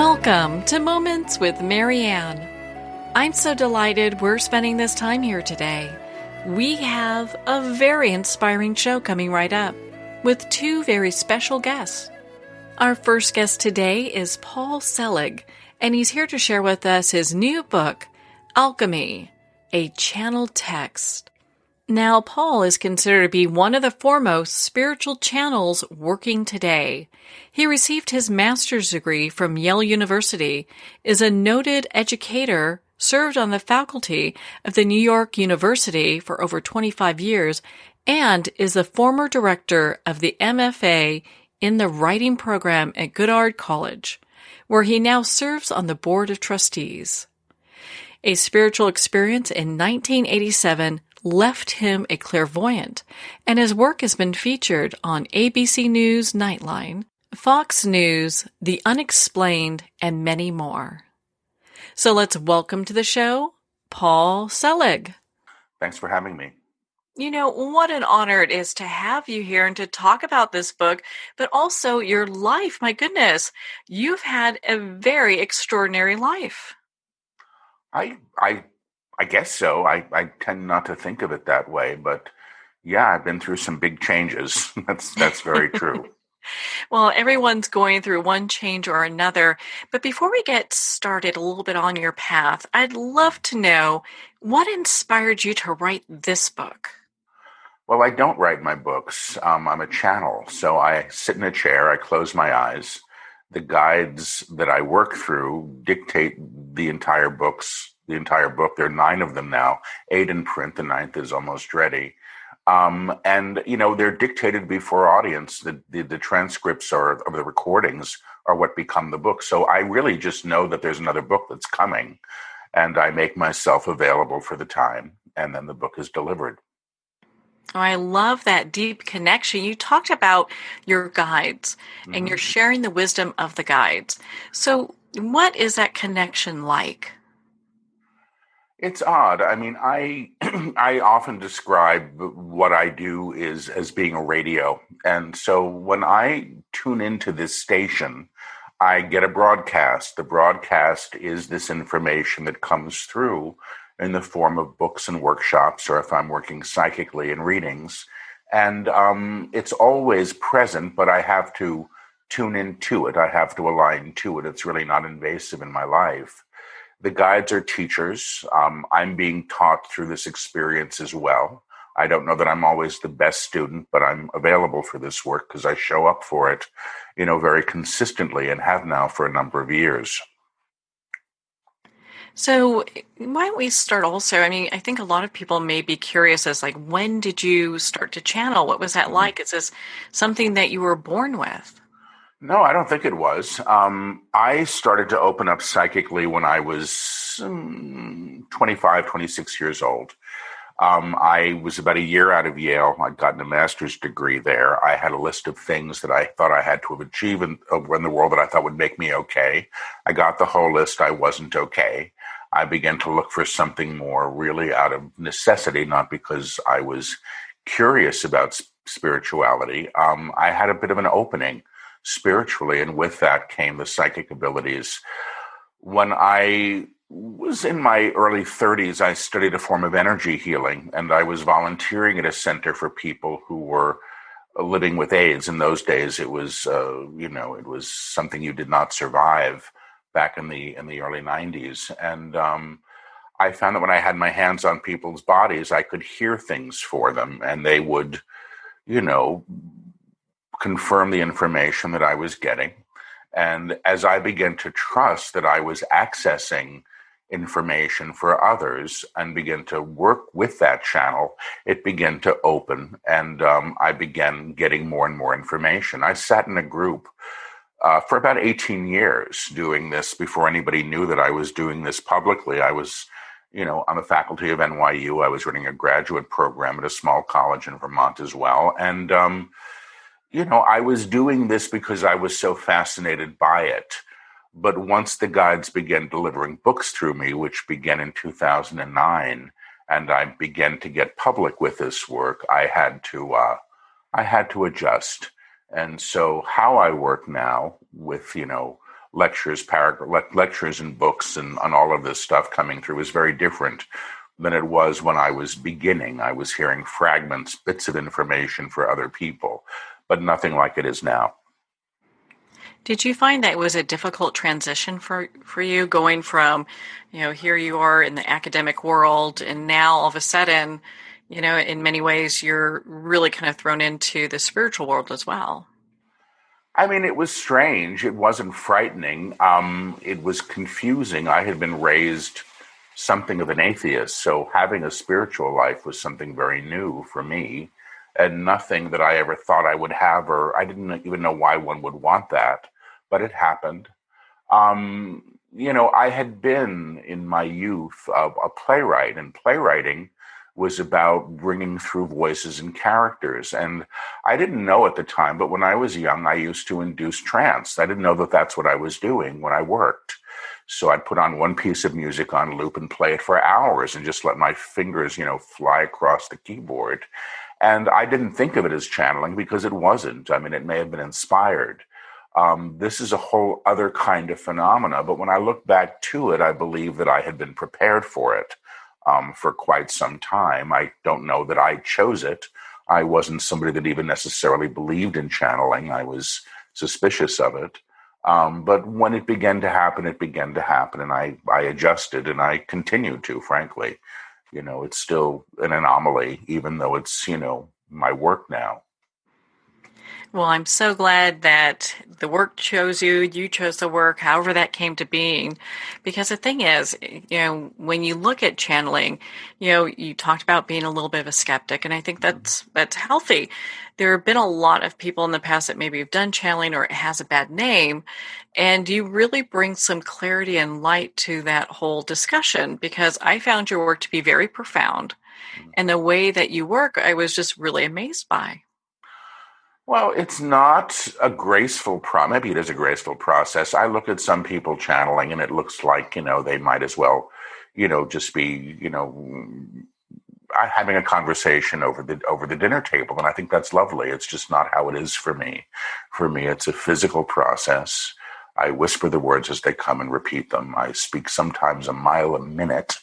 Welcome to Moments with Marianne. I'm so delighted we're spending this time here today. We have a very inspiring show coming right up with two very special guests. Our first guest today is Paul Selig, and he's here to share with us his new book, Alchemy, a channeled text. Now, Paul is considered to be one of the foremost spiritual channels working today. He received his master's degree from Yale University, is a noted educator, served on the faculty of the New York University for over 25 years, and is the former director of the MFA in the writing program at Goddard College, where he now serves on the board of trustees. A spiritual experience in 1987 left him a clairvoyant, and his work has been featured on ABC News Nightline, Fox News, The Unexplained, and many more. So let's welcome to the show, Paul Selig. Thanks for having me. You know, what an honor it is to have you here and to talk about this book, but also your life. My goodness, you've had a very extraordinary life. I guess so. I tend not to think of it that way, but yeah, I've been through some big changes. That's very true. Well, everyone's going through one change or another. But before we get started a little bit on your path, I'd love to know what inspired you to write this book? Well, I don't write my books. I'm a channel. So I sit in a chair, I close my eyes. The guides that I work through dictate the entire book. There are 9 of them now, 8 in print. The 9th is almost ready. And, you know, they're dictated before audience. The transcripts of the recordings are what become the book. So I really just know that there's another book that's coming, and I make myself available for the time, and then the book is delivered. Oh, I love that deep connection. You talked about your guides, and you're sharing the wisdom of the guides. So what is that connection like? It's odd. I mean, I often describe what I do as being a radio. And so when I tune into this station, I get a broadcast. The broadcast is this information that comes through in the form of books and workshops, or if I'm working psychically in readings. And it's always present, but I have to tune into it. I have to align to it. It's really not invasive in my life. The guides are teachers. I'm being taught through this experience as well. I don't know that I'm always the best student, but I'm available for this work because I show up for it, you know, very consistently and have now for a number of years. So why don't we start also? I mean, I think a lot of people may be curious as like, when did you start to channel? What was that like? Is this something that you were born with? No, I don't think it was. I started to open up psychically when I was 25, 26 years old. I was about a year out of Yale. I'd gotten a master's degree there. I had a list of things that I thought I had to have achieved in the world that I thought would make me okay. I got the whole list. I wasn't okay. I began to look for something more really out of necessity, not because I was curious about spirituality. I had a bit of an opening spiritually, and with that came the psychic abilities. When I was in my early 30s, I studied a form of energy healing, and I was volunteering at a center for people who were living with AIDS. In those days, it was, it was something you did not survive back in the early 90s. And I found that when I had my hands on people's bodies, I could hear things for them, and they would, confirm the information that I was getting. And as I began to trust that I was accessing information for others and began to work with that channel, it began to open, and I began getting more and more information. I sat in a group for about 18 years doing this before anybody knew that I was doing this publicly. I was, on the faculty of NYU. I was running a graduate program at a small college in Vermont as well. And I was doing this because I was so fascinated by it. But once the guides began delivering books through me, which began in 2009, and I began to get public with this work, I had to adjust. And so how I work now with, lectures and books and all of this stuff coming through is very different than it was when I was beginning. I was hearing fragments, bits of information for other people, but nothing like it is now. Did you find that it was a difficult transition for you going from, here you are in the academic world and now all of a sudden, in many ways you're really kind of thrown into the spiritual world as well? I mean, it was strange. It wasn't frightening. It was confusing. I had been raised something of an atheist, so having a spiritual life was something very new for me and nothing that I ever thought I would have, or I didn't even know why one would want that, but it happened. I had been in my youth a playwright, and playwriting was about bringing through voices and characters. And I didn't know at the time, but when I was young, I used to induce trance. I didn't know that that's what I was doing when I worked. So I'd put on one piece of music on loop and play it for hours and just let my fingers, fly across the keyboard. And I didn't think of it as channeling because it wasn't. I mean, it may have been inspired. This is a whole other kind of phenomena. But when I look back to it, I believe that I had been prepared for it for quite some time. I don't know that I chose it. I wasn't somebody that even necessarily believed in channeling. I was suspicious of it. But when it began to happen, and I adjusted, and I continued to, frankly. It's still an anomaly, even though it's, my work now. Well, I'm so glad that the work chose you, you chose the work, however that came to being. Because the thing is, when you look at channeling, you talked about being a little bit of a skeptic, and I think that's healthy. There have been a lot of people in the past that maybe have done channeling or it has a bad name, and you really bring some clarity and light to that whole discussion, because I found your work to be very profound. And the way that you work, I was just really amazed by. Well, it's not a graceful maybe it is a graceful process. I look at some people channeling and it looks like, they might as well, just be, having a conversation over the dinner table. And I think that's lovely. It's just not how it is for me. For me, it's a physical process. I whisper the words as they come and repeat them. I speak sometimes a mile a minute.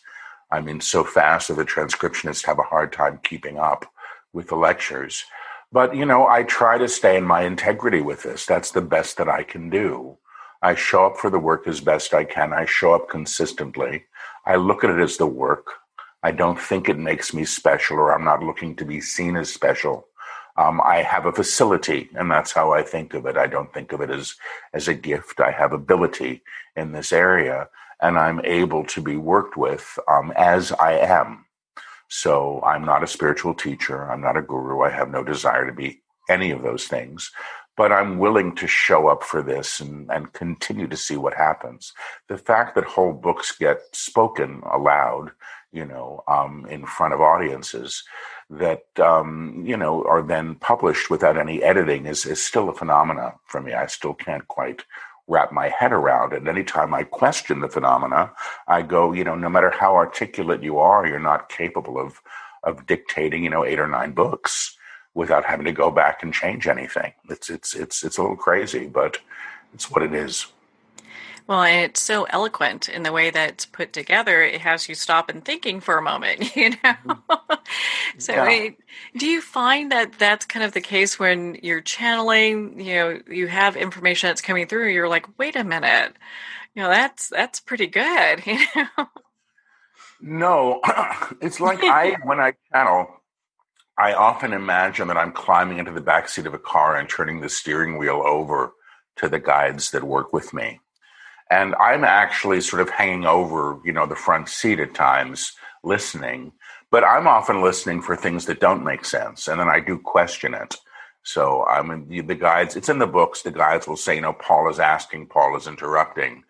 I mean, so fast that the transcriptionists have a hard time keeping up with the lectures. But, I try to stay in my integrity with this. That's the best that I can do. I show up for the work as best I can. I show up consistently. I look at it as the work. I don't think it makes me special, or I'm not looking to be seen as special. I have a facility, and that's how I think of it. I don't think of it as a gift. I have ability in this area, and I'm able to be worked with as I am. So I'm not a spiritual teacher. I'm not a guru. I have no desire to be any of those things. But I'm willing to show up for this and continue to see what happens. The fact that whole books get spoken aloud, in front of audiences that, are then published without any editing is still a phenomena for me. I still can't quite wrap my head around it. Anytime I question the phenomena, I go, no matter how articulate you are, you're not capable of dictating, 8 or 9 books without having to go back and change anything. It's a little crazy, but it's what it is. Well, and it's so eloquent in the way that it's put together. It has you stop and thinking for a moment, So Yeah. do you find that that's kind of the case when you're channeling, you have information that's coming through, you're like, wait a minute, that's pretty good, No, it's like when I channel, I often imagine that I'm climbing into the backseat of a car and turning the steering wheel over to the guides that work with me. And I'm actually sort of hanging over, the front seat at times, listening. But I'm often listening for things that don't make sense. And then I do question it. So the guides, it's in the books, the guides will say, Paul is asking, Paul is interrupting.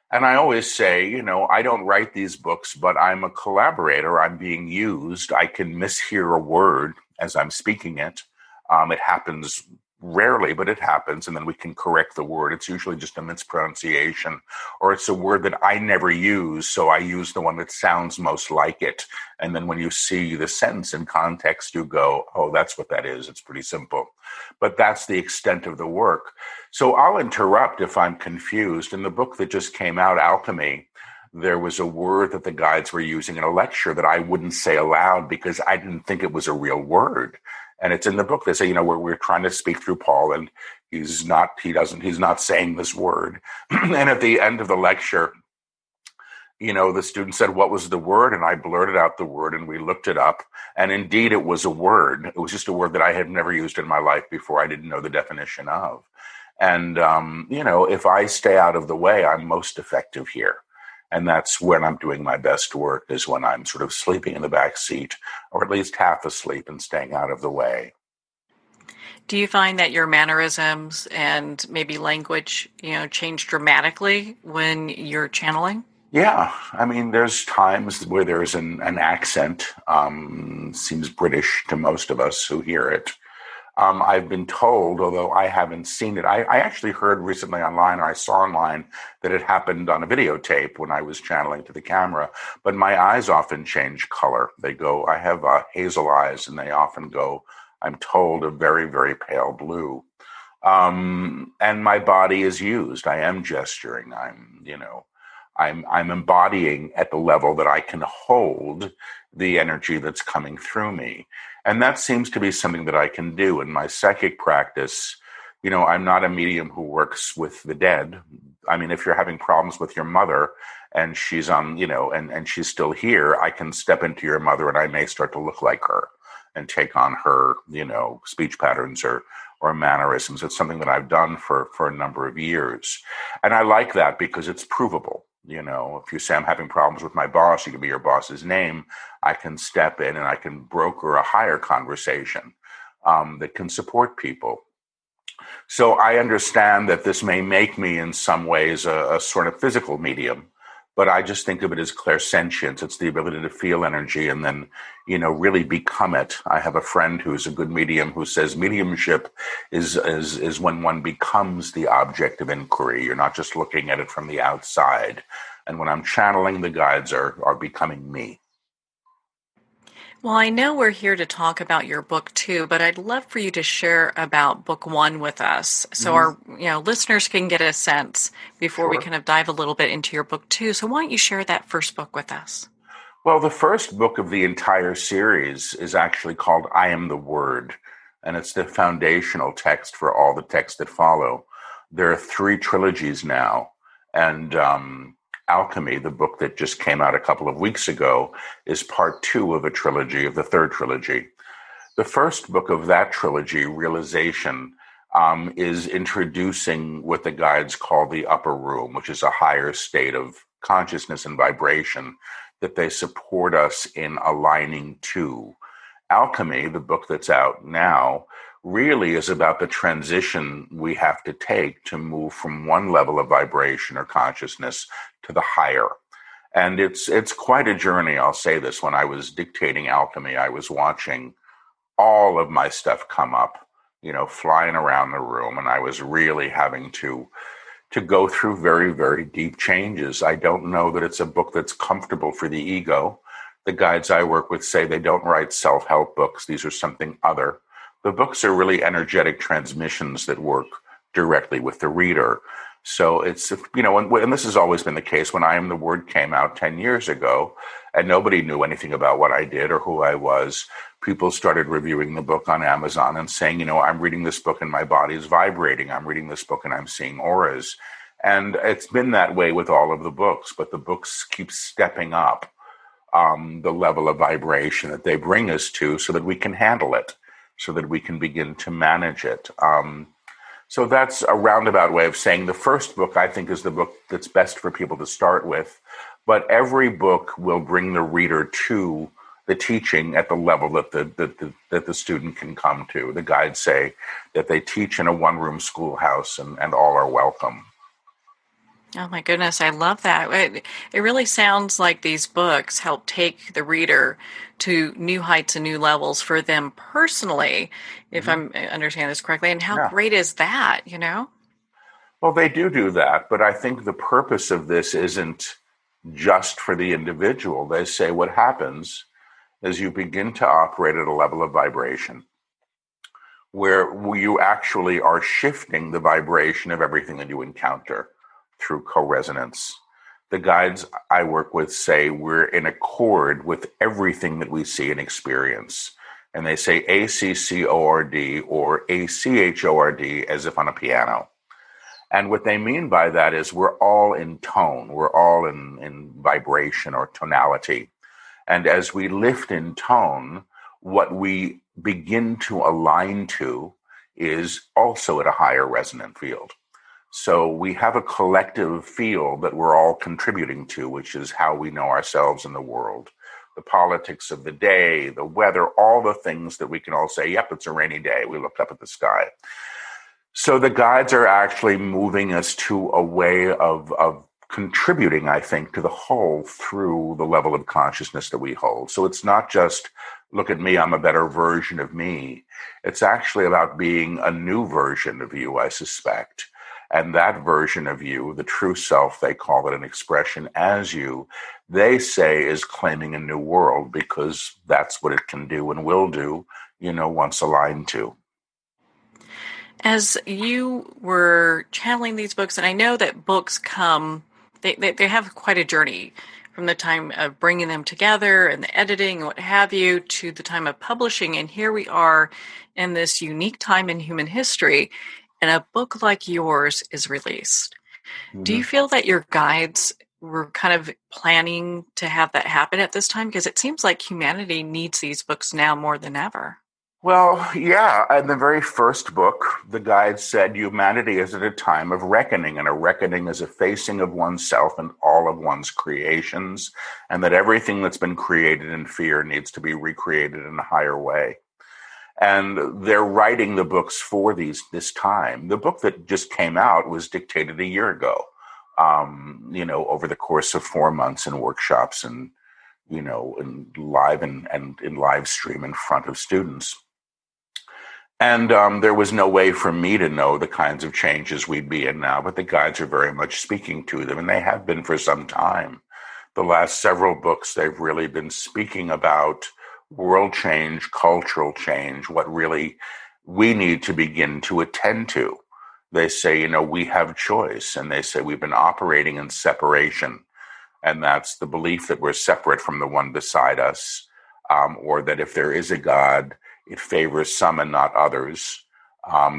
And I always say, I don't write these books, but I'm a collaborator. I'm being used. I can mishear a word as I'm speaking it. It happens rarely, but it happens, and then we can correct the word. It's usually just a mispronunciation, or it's a word that I never use, so I use the one that sounds most like it. And then when you see the sentence in context, you go, oh, that's what that is. It's pretty simple. But that's the extent of the work. So I'll interrupt if I'm confused. In the book that just came out, Alchemy, there was a word that the guides were using in a lecture that I wouldn't say aloud because I didn't think it was a real word. And it's in the book. They say, we're trying to speak through Paul, and he's not saying this word. And at the end of the lecture, the student said, what was the word? And I blurted out the word, and we looked it up. And indeed, it was a word. It was just a word that I had never used in my life before. I didn't know the definition of. And, if I stay out of the way, I'm most effective here. And that's when I'm doing my best work, is when I'm sort of sleeping in the back seat, or at least half asleep and staying out of the way. Do you find that your mannerisms and maybe language, change dramatically when you're channeling? Yeah. I mean, there's times where there's an accent, seems British to most of us who hear it. I've been told, although I haven't seen it, I actually heard recently online, or I saw online, that it happened on a videotape when I was channeling to the camera. But my eyes often change color. They go, I have hazel eyes, and they often go, I'm told, a very, very pale blue. And my body is used. I am gesturing. I'm embodying at the level that I can hold the energy that's coming through me. And that seems to be something that I can do in my psychic practice. I'm not a medium who works with the dead. I mean, if you're having problems with your mother and she's and she's still here, I can step into your mother and I may start to look like her and take on her, speech patterns or mannerisms. It's something that I've done for a number of years. And I like that because it's provable. If you say I'm having problems with my boss, you give me your boss's name, I can step in and I can broker a higher conversation that can support people. So I understand that this may make me in some ways a sort of physical medium, but I just think of it as clairsentience. It's the ability to feel energy and then, really become it. I have a friend who's a good medium who says mediumship is when one becomes the object of inquiry. You're not just looking at it from the outside. And when I'm channeling, the guides are becoming me. Well, I know we're here to talk about your book too, but I'd love for you to share about book one with us, so our listeners can get a sense before we kind of dive a little bit into your book two. So why don't you share that first book with us? Well, the first book of the entire series is actually called I Am the Word, and it's the foundational text for all the texts that follow. There are 3 trilogies now, and Alchemy, the book that just came out a couple of weeks ago, is part 2 of a trilogy, of the 3rd trilogy. The first book of that trilogy, Realization, is introducing what the guides call the upper room, which is a higher state of consciousness and vibration that they support us in aligning to. Alchemy, the book that's out now, really is about the transition we have to take to move from one level of vibration or consciousness to the higher. And it's quite a journey. I'll say this. When I was dictating Alchemy, I was watching all of my stuff come up, flying around the room. And I was really having to go through very, very deep changes. I don't know that it's a book that's comfortable for the ego. The guides I work with say they don't write self-help books. These are something other. The books are really energetic transmissions that work directly with the reader. So it's, and this has always been the case. When I Am the Word came out 10 years ago, and nobody knew anything about what I did or who I was, people started reviewing the book on Amazon and saying, I'm reading this book and my body is vibrating. I'm reading this book and I'm seeing auras. And it's been that way with all of the books, but the books keep stepping up the level of vibration that they bring us to so that we can handle it, so that we can begin to manage it. So that's a roundabout way of saying the first book, I think, is the book that's best for people to start with. But every book will bring the reader to the teaching at the level that the student can come to. The guides say that they teach in a one-room schoolhouse and all are welcome. Oh my goodness, I love that. It really sounds like these books help take the reader to new heights and new levels for them personally, if Hmm. I'm understanding this correctly. And how Yeah. great is that, you know? Well, they do that, but I think the purpose of this isn't just for the individual. They say what happens is you begin to operate at a level of vibration where you actually are shifting the vibration of everything that you encounter through co-resonance. The guides I work with say we're in accord with everything that we see and experience. And they say ACCORD or ACHORD as if on a piano. And what they mean by that is we're all in tone, we're all in vibration or tonality. And as we lift in tone, what we begin to align to is also at a higher resonant field. So we have a collective field that we're all contributing to, which is how we know ourselves in the world. The politics of the day, the weather, all the things that we can all say, yep, it's a rainy day. We looked up at the sky. So the guides are actually moving us to a way of contributing, I think, to the whole through the level of consciousness that we hold. So it's not just, look at me, I'm a better version of me. It's actually about being a new version of you, I suspect. And that version of you, the true self, they call it an expression as you, they say is claiming a new world because that's what it can do and will do, once aligned to. As you were channeling these books, and I know that books come, they have quite a journey from the time of bringing them together and the editing and what have you to the time of publishing. And here we are in this unique time in human history, and a book like yours is released. Do Mm-hmm. you feel that your guides were kind of planning to have that happen at this time? Because it seems like humanity needs these books now more than ever. Well, yeah. In the very first book, the guide said humanity is at a time of reckoning, and a reckoning is a facing of oneself and all of one's creations, and that everything that's been created in fear needs to be recreated in a higher way. And they're writing the books for this time. The book that just came out was dictated a year ago, over the course of 4 months in workshops and, in live and in live stream in front of students. And there was no way for me to know the kinds of changes we'd be in now, but the guides are very much speaking to them, and they have been for some time. The last several books, they've really been speaking about world change, cultural change, what really we need to begin to attend to. They say, we have choice, and they say we've been operating in separation, and that's the belief that we're separate from the one beside us, or that if there is a God, it favors some and not others.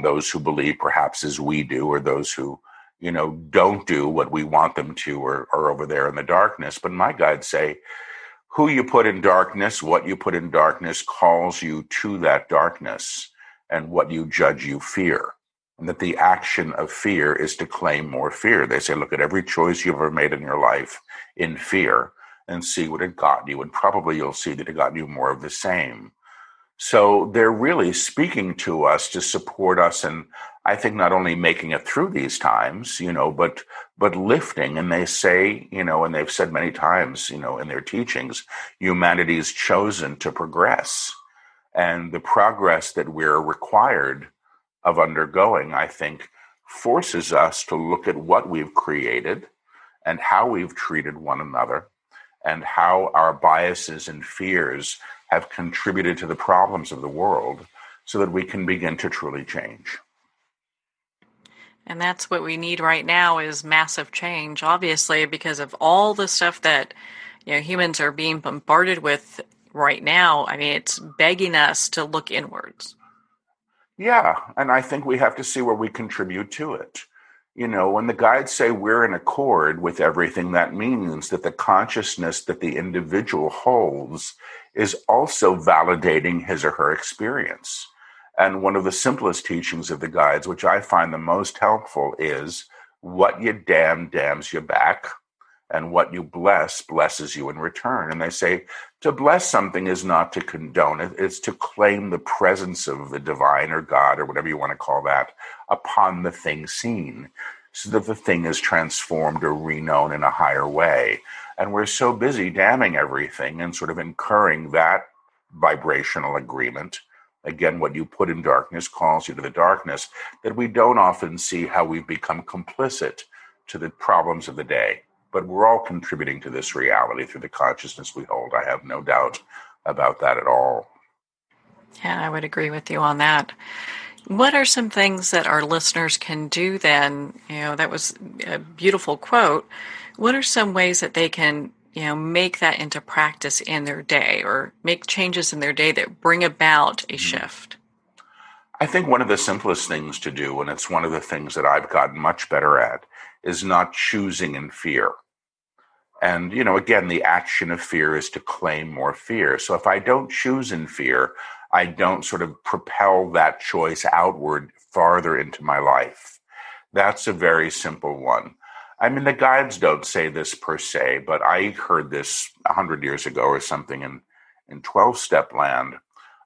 Those who believe perhaps as we do, or those who, don't do what we want them to, or are over there in the darkness. But my guides say, who you put in darkness, what you put in darkness calls you to that darkness, and what you judge, you fear. And that the action of fear is to claim more fear. They say, look at every choice you've ever made in your life in fear and see what it got you. And probably you'll see that it got you more of the same. So they're really speaking to us to support us, and I think not only making it through these times, but lifting. And they say, and they've said many times, in their teachings, humanity's chosen to progress, and the progress that we're required of undergoing, I think, forces us to look at what we've created and how we've treated one another and how our biases and fears have contributed to the problems of the world so that we can begin to truly change. And that's what we need right now is massive change, obviously, because of all the stuff that humans are being bombarded with right now. I mean, it's begging us to look inwards. Yeah, and I think we have to see where we contribute to it. When the guides say we're in accord with everything, that means that the consciousness that the individual holds is also validating his or her experience. And one of the simplest teachings of the guides, which I find the most helpful, is what you damn damns you back, and what you bless blesses you in return. And they say to bless something is not to condone it, it's to claim the presence of the divine or God or whatever you want to call that upon the thing seen. so that the thing is transformed or reknown in a higher way. And we're so busy damning everything and sort of incurring that vibrational agreement. Again, what you put in darkness calls you to the darkness, that we don't often see how we've become complicit to the problems of the day. But we're all contributing to this reality through the consciousness we hold. I have no doubt about that at all. Yeah, I would agree with you on that. What are some things that our listeners can do then? That was a beautiful quote. What are some ways that they can, make that into practice in their day or make changes in their day that bring about a shift? I think one of the simplest things to do, and it's one of the things that I've gotten much better at, is not choosing in fear. And, again, the action of fear is to claim more fear. So if I don't choose in fear, I don't sort of propel that choice outward farther into my life. That's a very simple one. I mean, the guides don't say this per se, but I heard this 100 years ago or something in 12-step land.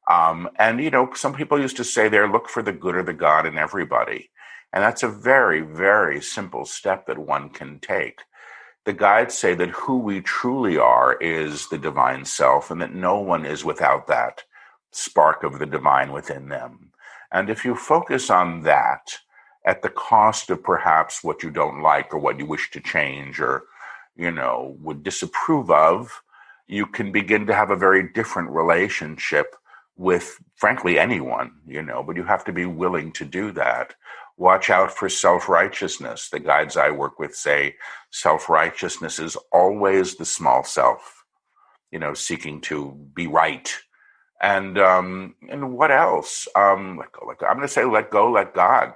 And, some people used to say there, look for the good or the God in everybody. And that's a very, very simple step that one can take. The guides say that who we truly are is the divine self, and that no one is without that spark of the divine within them. And if you focus on that at the cost of perhaps what you don't like or what you wish to change or, would disapprove of, you can begin to have a very different relationship with, frankly, anyone, but you have to be willing to do that. Watch out for self-righteousness. The guides I work with say self-righteousness is always the small self, seeking to be right. And what else? I'm going to say, let go, let God.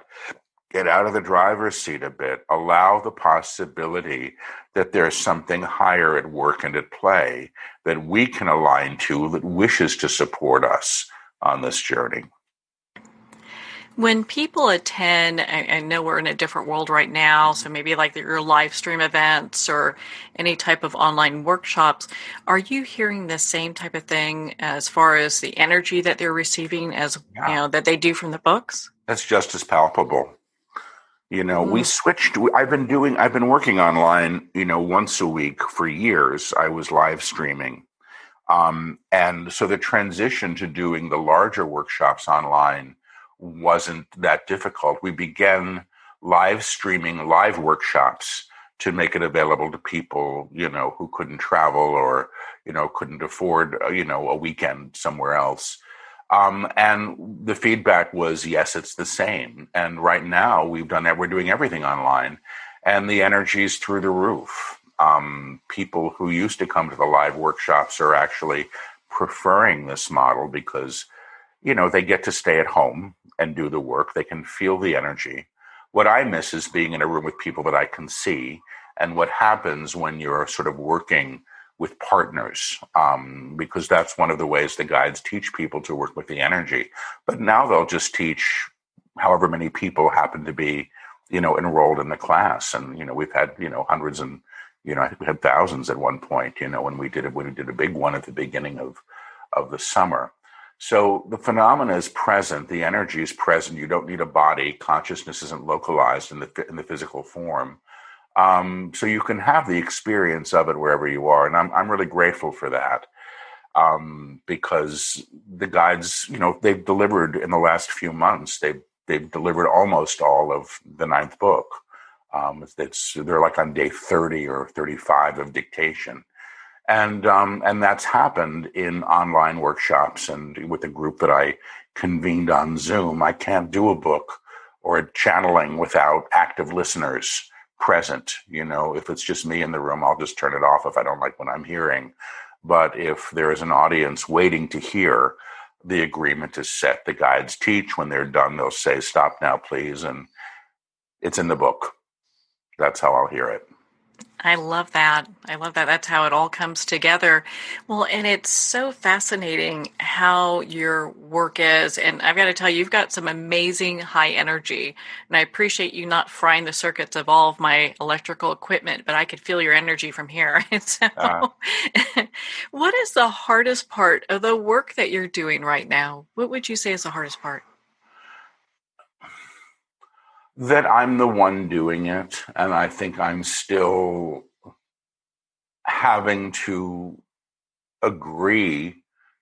Get out of the driver's seat a bit. Allow the possibility that there's something higher at work and at play that we can align to that wishes to support us on this journey. When people attend, I know we're in a different world right now, so maybe like your live stream events or any type of online workshops, are you hearing the same type of thing as far as the energy that they're receiving as, that they do from the books? That's just as palpable. We switched. I've been working online, once a week for years. I was live streaming. And so the transition to doing the larger workshops online wasn't that difficult. We began live streaming live workshops to make it available to people, who couldn't travel or, couldn't afford, a weekend somewhere else. And the feedback was, yes, it's the same. And right now we're doing everything online and the energy's through the roof. People who used to come to the live workshops are actually preferring this model because, they get to stay at home and do the work. They can feel the energy. What I miss is being in a room with people that I can see and what happens when you're sort of working with partners, because that's one of the ways the guides teach people to work with the energy. But now they'll just teach however many people happen to be, enrolled in the class. And, we've had, hundreds and, I think we had thousands at one point, when we did a big one at the beginning of the summer. So the phenomena is present. The energy is present. You don't need a body. Consciousness isn't localized in the physical form. So you can have the experience of it wherever you are. And I'm really grateful for that. Because the guides, they've delivered in the last few months, they've delivered almost all of the 9th book. They're like on day 30 or 35 of dictation. And that's happened in online workshops and with a group that I convened on Zoom. I can't do a book or a channeling without active listeners present. If it's just me in the room, I'll just turn it off if I don't like what I'm hearing. But if there is an audience waiting to hear, the agreement is set. The guides teach. When they're done, they'll say, stop now, please. And it's in the book. That's how I'll hear it. I love that. That's how it all comes together. Well, and it's so fascinating how your work is. And I've got to tell you, you've got some amazing high energy. And I appreciate you not frying the circuits of all of my electrical equipment, but I could feel your energy from here. So, what is the hardest part of the work that you're doing right now? What would you say is the hardest part? that I'm the one doing it, and I think I'm still having to agree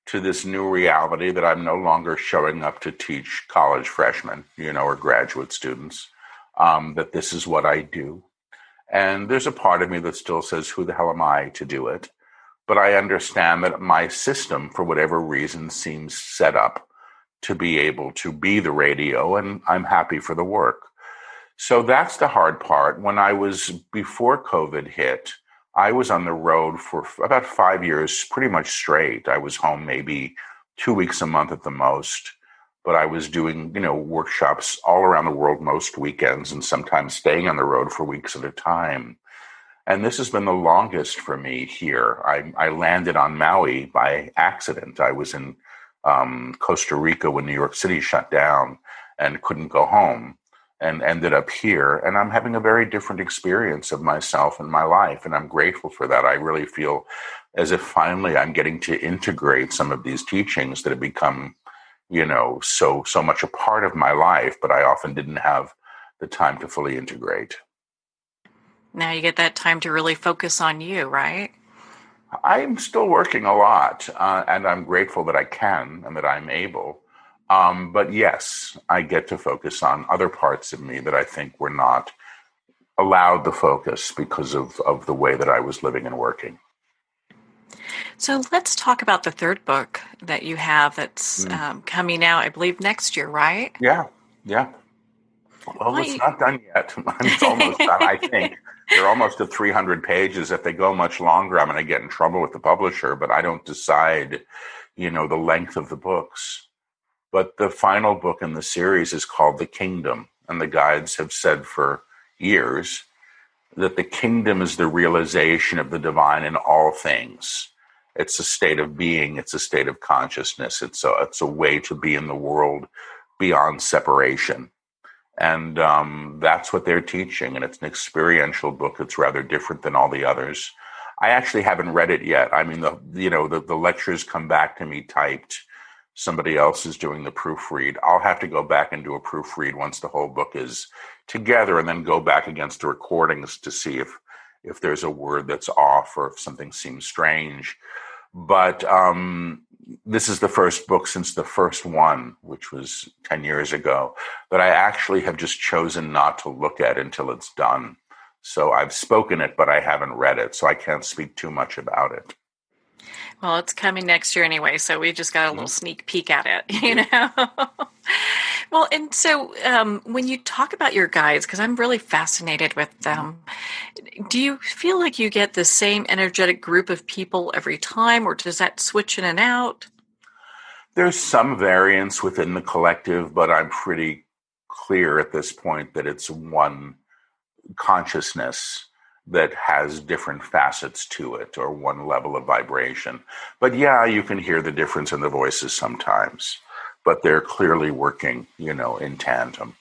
to this new reality that I'm no longer showing up to teach college freshmen, or graduate students, that this is what I do. And there's a part of me that still says, who the hell am I to do it? But I understand that my system, for whatever reason, seems set up to be able to be the radio, and I'm happy for the work. So that's the hard part. Before COVID hit, I was on the road for about 5 years, pretty much straight. I was home maybe 2 weeks a month at the most, but I was doing, workshops all around the world most weekends, and sometimes staying on the road for weeks at a time. And this has been the longest for me here. I landed on Maui by accident. I was in Costa Rica when New York City shut down and couldn't go home, and ended up here. And I'm having a very different experience of myself and my life. And I'm grateful for that. I really feel as if finally I'm getting to integrate some of these teachings that have become, so much a part of my life, but I often didn't have the time to fully integrate. Now you get that time to really focus on you, right? I'm still working a lot, and I'm grateful that I can and that I'm able. But yes, I get to focus on other parts of me that I think were not allowed the focus because of the way that I was living and working. So let's talk about the third book that you have that's coming out, I believe, next year, right? Yeah, yeah. Well, it's not done yet. It's almost done, I think. They're almost at 300 pages. If they go much longer, I'm going to get in trouble with the publisher, but I don't decide, the length of the books. But the final book in the series is called The Kingdom. And the guides have said for years that the kingdom is the realization of the divine in all things. It's a state of being. It's a state of consciousness. It's a way to be in the world beyond separation. And that's what they're teaching. And it's an experiential book. It's rather different than all the others. I actually haven't read it yet. I mean, the lectures come back to me typed. Somebody else is doing the proofread. I'll have to go back and do a proofread once the whole book is together, and then go back against the recordings to see if there's a word that's off or if something seems strange. But this is the first book since the first one, which was 10 years ago, that I actually have just chosen not to look at until it's done. So I've spoken it, but I haven't read it, so I can't speak too much about it. Well, it's coming next year anyway, so we just got a little sneak peek at it, Well, and so when you talk about your guides, because I'm really fascinated with them, do you feel like you get the same energetic group of people every time, or does that switch in and out? There's some variance within the collective, but I'm pretty clear at this point that it's one consciousness that has different facets to it, or one level of vibration. But yeah, you can hear the difference in the voices sometimes, but they're clearly working, in tandem.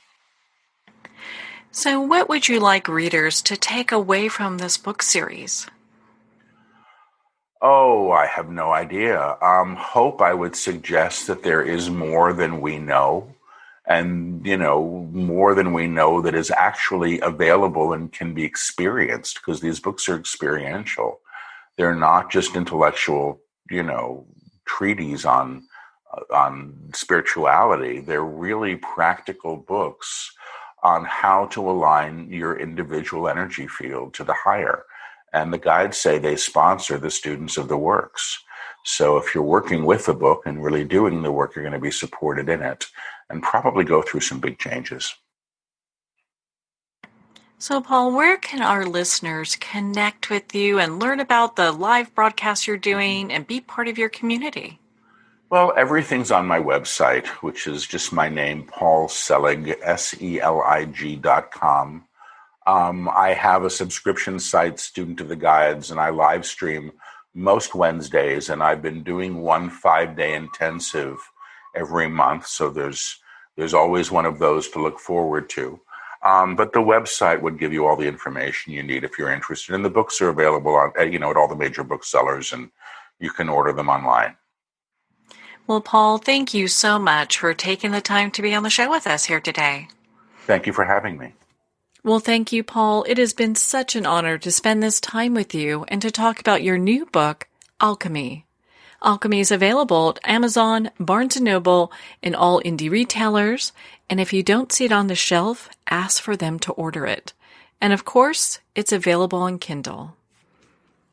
So what would you like readers to take away from this book series? Oh, I have no idea. Hope, I would suggest that there is more than we know, and, more than we know that is actually available and can be experienced, because these books are experiential. They're not just intellectual, treatises on spirituality. They're really practical books on how to align your individual energy field to the higher. And the guides say they sponsor the students of the works. So if you're working with the book and really doing the work, you're going to be supported in it and probably go through some big changes. So, Paul, where can our listeners connect with you and learn about the live broadcasts you're doing and be part of your community? Well, everything's on my website, which is just my name, Paul Selig, SELIG.com. I have a subscription site, Student of the Guides, and I live stream most Wednesdays, and I've been doing one 5-day intensive every month. So there's always one of those to look forward to. But the website would give you all the information you need if you're interested. And the books are available at all the major booksellers, and you can order them online. Well, Paul, thank you so much for taking the time to be on the show with us here today. Thank you for having me. Well, thank you, Paul. It has been such an honor to spend this time with you and to talk about your new book, Alchemy. Alchemy is available at Amazon, Barnes & Noble, and all indie retailers. And if you don't see it on the shelf, ask for them to order it. And of course, it's available on Kindle.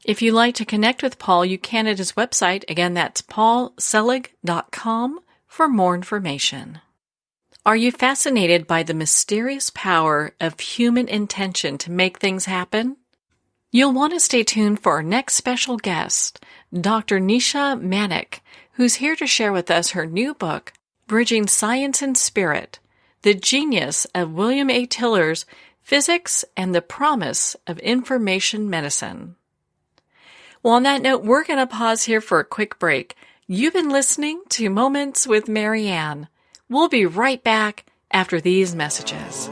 If you'd like to connect with Paul, you can at his website. Again, that's paulselig.com for more information. Are you fascinated by the mysterious power of human intention to make things happen? You'll want to stay tuned for our next special guest, Dr. Nisha Manek, who's here to share with us her new book, Bridging Science and Spirit, The Genius of William A. Tiller's Physics and the Promise of Information Medicine. Well, on that note, we're going to pause here for a quick break. You've been listening to Moments with Marianne. We'll be right back after these messages.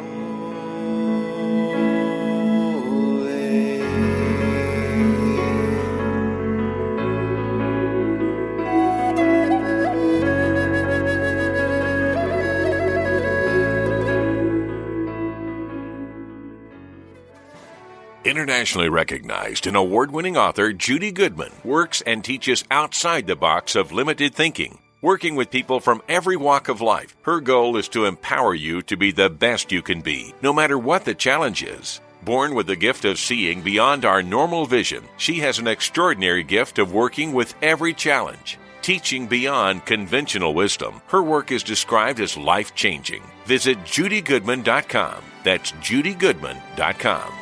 Internationally recognized and award-winning author Judy Goodman works and teaches outside the box of limited thinking. Working with people from every walk of life, her goal is to empower you to be the best you can be, no matter what the challenge is. Born with the gift of seeing beyond our normal vision, she has an extraordinary gift of working with every challenge. Teaching beyond conventional wisdom, her work is described as life-changing. Visit judygoodman.com. That's judygoodman.com.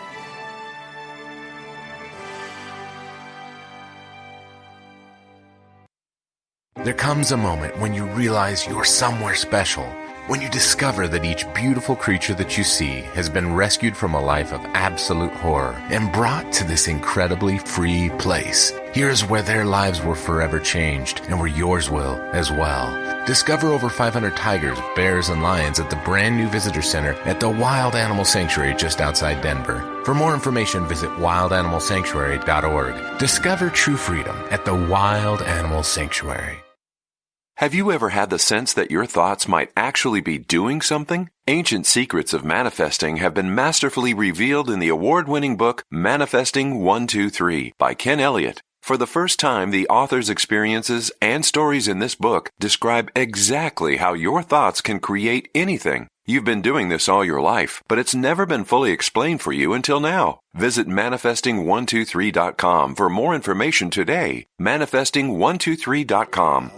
There comes a moment when you realize you're somewhere special, when you discover that each beautiful creature that you see has been rescued from a life of absolute horror and brought to this incredibly free place. Here's where their lives were forever changed and where yours will as well. Discover over 500 tigers, bears, and lions at the brand new visitor center at the Wild Animal Sanctuary just outside Denver. For more information, visit wildanimalsanctuary.org. Discover true freedom at the Wild Animal Sanctuary. Have you ever had the sense that your thoughts might actually be doing something? Ancient secrets of manifesting have been masterfully revealed in the award-winning book Manifesting 123 by Ken Elliott. For the first time, the author's experiences and stories in this book describe exactly how your thoughts can create anything. You've been doing this all your life, but it's never been fully explained for you until now. Visit manifesting123.com for more information today. Manifesting123.com.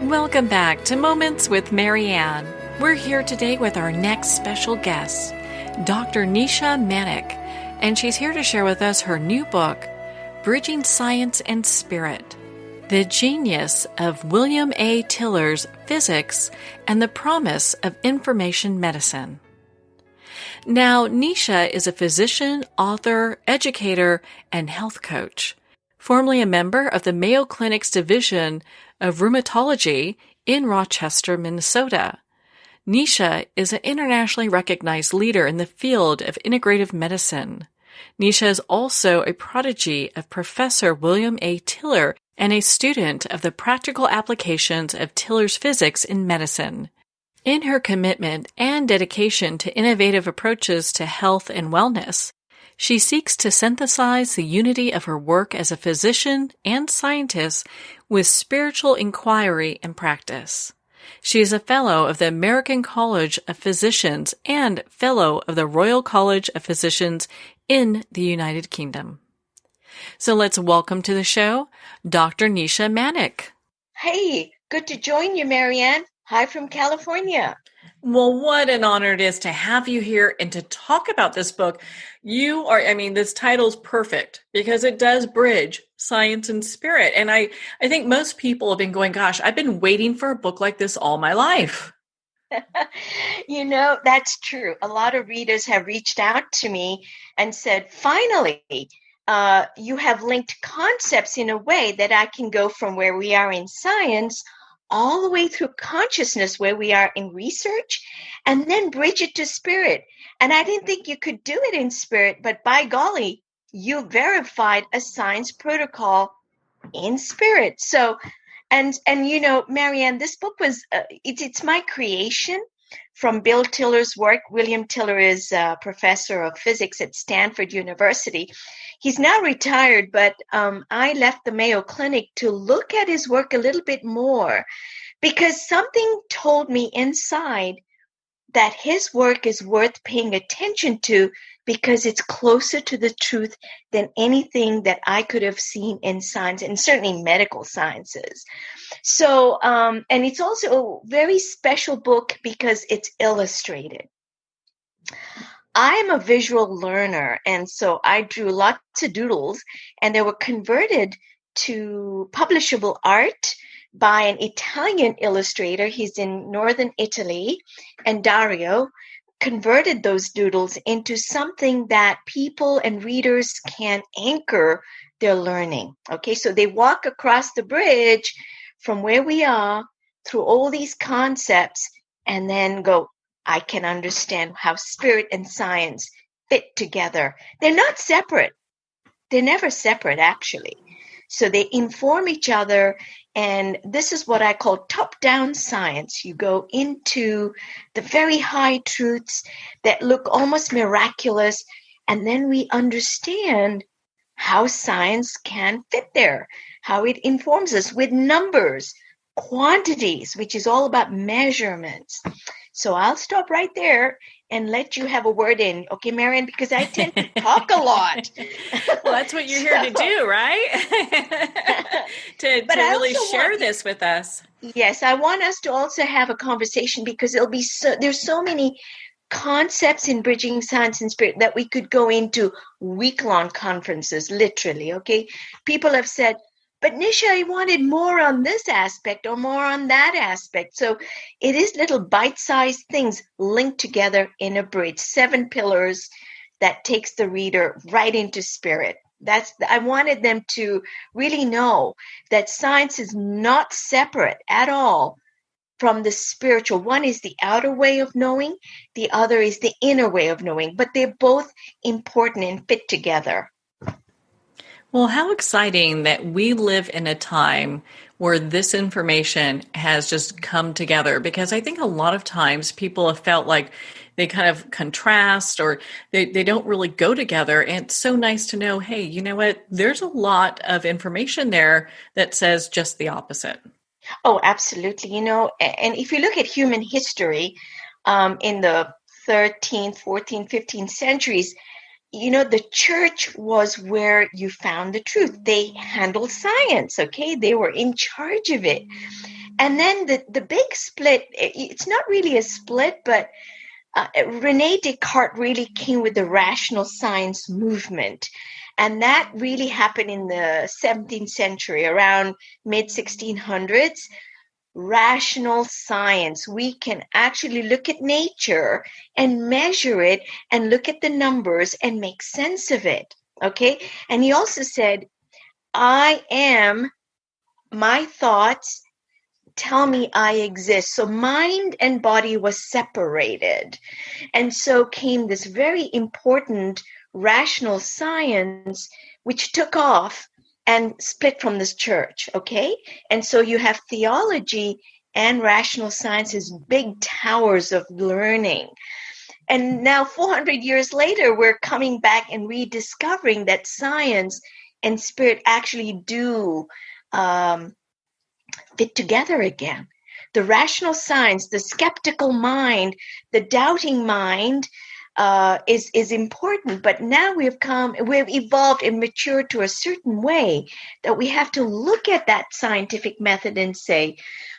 Welcome back to Moments with Marianne. We're here today with our next special guest, Dr. Nisha Manek, and she's here to share with us her new book, Bridging Science and Spirit, The Genius of William A. Tiller's Physics and the Promise of Information Medicine. Now, Nisha is a physician, author, educator, and health coach, formerly a member of the Mayo Clinic's Division of Rheumatology in Rochester, Minnesota. Nisha is an internationally recognized leader in the field of integrative medicine. Nisha is also a prodigy of Professor William A. Tiller and a student of the practical applications of Tiller's physics in medicine. In her commitment and dedication to innovative approaches to health and wellness, she seeks to synthesize the unity of her work as a physician and scientist with spiritual inquiry and practice. She is a fellow of the American College of Physicians and fellow of the Royal College of Physicians in the United Kingdom. So let's welcome to the show, Dr. Nisha Manek. Hey, good to join you, Marianne. Hi from California. Well, what an honor it is to have you here and to talk about this book. This title's perfect because it does bridge science and spirit. And I think most people have been going, gosh, I've been waiting for a book like this all my life. That's true. A lot of readers have reached out to me and said, finally, you have linked concepts in a way that I can go from where we are in science all the way through consciousness, where we are in research, and then bridge it to spirit. And I didn't think you could do it in spirit, but by golly, you verified a science protocol in spirit. So, and Marianne, this book was, it's my creation from Bill Tiller's work. William Tiller is a professor of physics at Stanford University. He's now retired, but I left the Mayo Clinic to look at his work a little bit more, because something told me inside that his work is worth paying attention to, because it's closer to the truth than anything that I could have seen in science, and certainly medical sciences. So, and it's also a very special book because it's illustrated. I am a visual learner, and so I drew lots of doodles, and they were converted to publishable art by an Italian illustrator. He's in northern Italy, and Dario converted those doodles into something that people and readers can anchor their learning. Okay, so they walk across the bridge from where we are through all these concepts and then go, I can understand how spirit and science fit together. They're not separate. They're never separate, actually. So they inform each other. And this is what I call top-down science. You go into the very high truths that look almost miraculous, and then we understand how science can fit there, how it informs us with numbers, quantities, which is all about measurements. So I'll stop right there and let you have a word in, okay, Marianne, because I tend to talk a lot. Well, that's what you're here to do, right? to really share this with us. Yes, I want us to also have a conversation, because there's so many concepts in bridging science and spirit that we could go into week-long conferences, literally, okay? People have said, but Nisha, I wanted more on this aspect or more on that aspect. So it is little bite-sized things linked together in a bridge, 7 pillars that takes the reader right into spirit. I wanted them to really know that science is not separate at all from the spiritual. One is the outer way of knowing, the other is the inner way of knowing, but they're both important and fit together. Well, how exciting that we live in a time where this information has just come together, because I think a lot of times people have felt like they kind of contrast, or they don't really go together. And it's so nice to know, hey, you know what? There's a lot of information there that says just the opposite. Oh, absolutely. And if you look at human history in the 13th, 14th, 15th centuries, the church was where you found the truth. They handled science, okay? They were in charge of it. And then the big split, it's not really a split, but René Descartes really came with the rational science movement. And that really happened in the 17th century, around mid-1600s. Rational science. We can actually look at nature and measure it and look at the numbers and make sense of it. Okay. And he also said, I am my thoughts tell me I exist. So mind and body was separated. And so came this very important rational science, which took off and split from this church, okay? And so you have theology and rational science as big towers of learning. And now 400 years later, we're coming back and rediscovering that science and spirit actually do fit together again. The rational science, the skeptical mind, the doubting mind, is important, but now we've evolved and matured to a certain way that we have to look at that scientific method and say,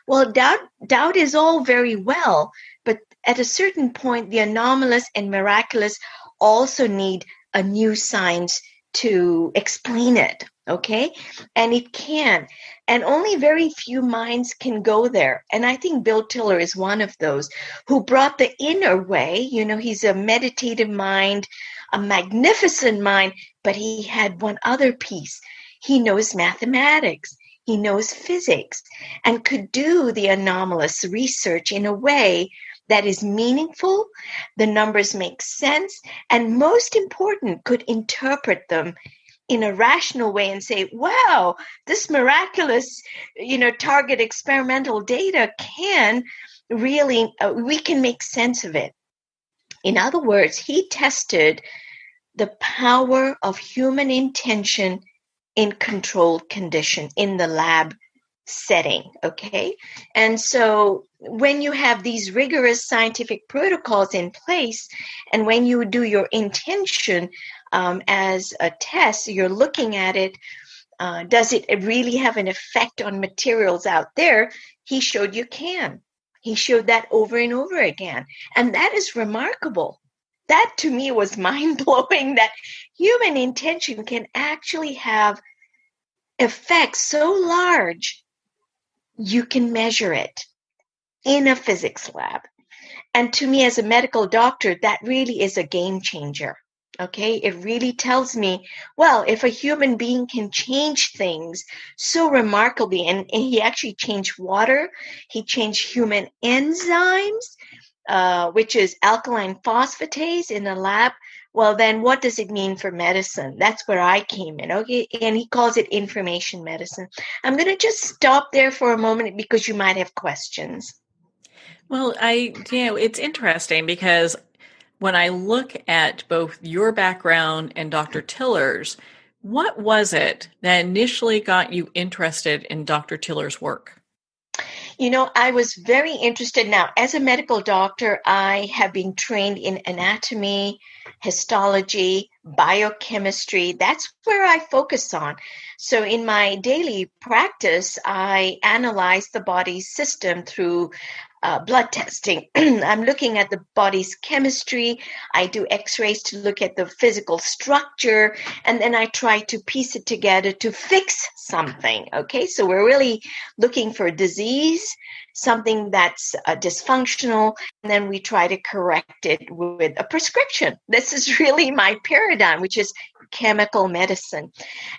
well, doubt is all very well, but at a certain point, the anomalous and miraculous also need a new science to explain it, okay? And it can. And only very few minds can go there. And I think Bill Tiller is one of those who brought the inner way. He's a meditative mind, a magnificent mind, but he had one other piece. He knows mathematics. He knows physics and could do the anomalous research in a way that is meaningful. The numbers make sense, and most important, could interpret them in a rational way and say, wow, this miraculous, target experimental data can really, we can make sense of it. In other words, he tested the power of human intention in controlled condition in the lab setting, okay? And so when you have these rigorous scientific protocols in place, and when you do your intention as a test, you're looking at it, does it really have an effect on materials out there? He showed you can. He showed that over and over again. And that is remarkable. That to me was mind-blowing, that human intention can actually have effects so large you can measure it in a physics lab. And to me, as a medical doctor, that really is a game changer. Okay, it really tells me, well, if a human being can change things so remarkably, and he actually changed water, he changed human enzymes, which is alkaline phosphatase in the lab, well, then what does it mean for medicine? That's where I came in, okay? And he calls it information medicine. I'm going to just stop there for a moment because you might have questions. Well, it's interesting because when I look at both your background and Dr. Tiller's, what was it that initially got you interested in Dr. Tiller's work? I was very interested. Now, as a medical doctor, I have been trained in anatomy, histology, biochemistry. That's where I focus on. So in my daily practice, I analyze the body's system through blood testing. I'm looking at the body's chemistry. I do x-rays to look at the physical structure, and then I try to piece it together to fix something. Okay, so we're really looking for disease, something that's dysfunctional, and then we try to correct it with a prescription. This is really my paradigm, which is chemical medicine.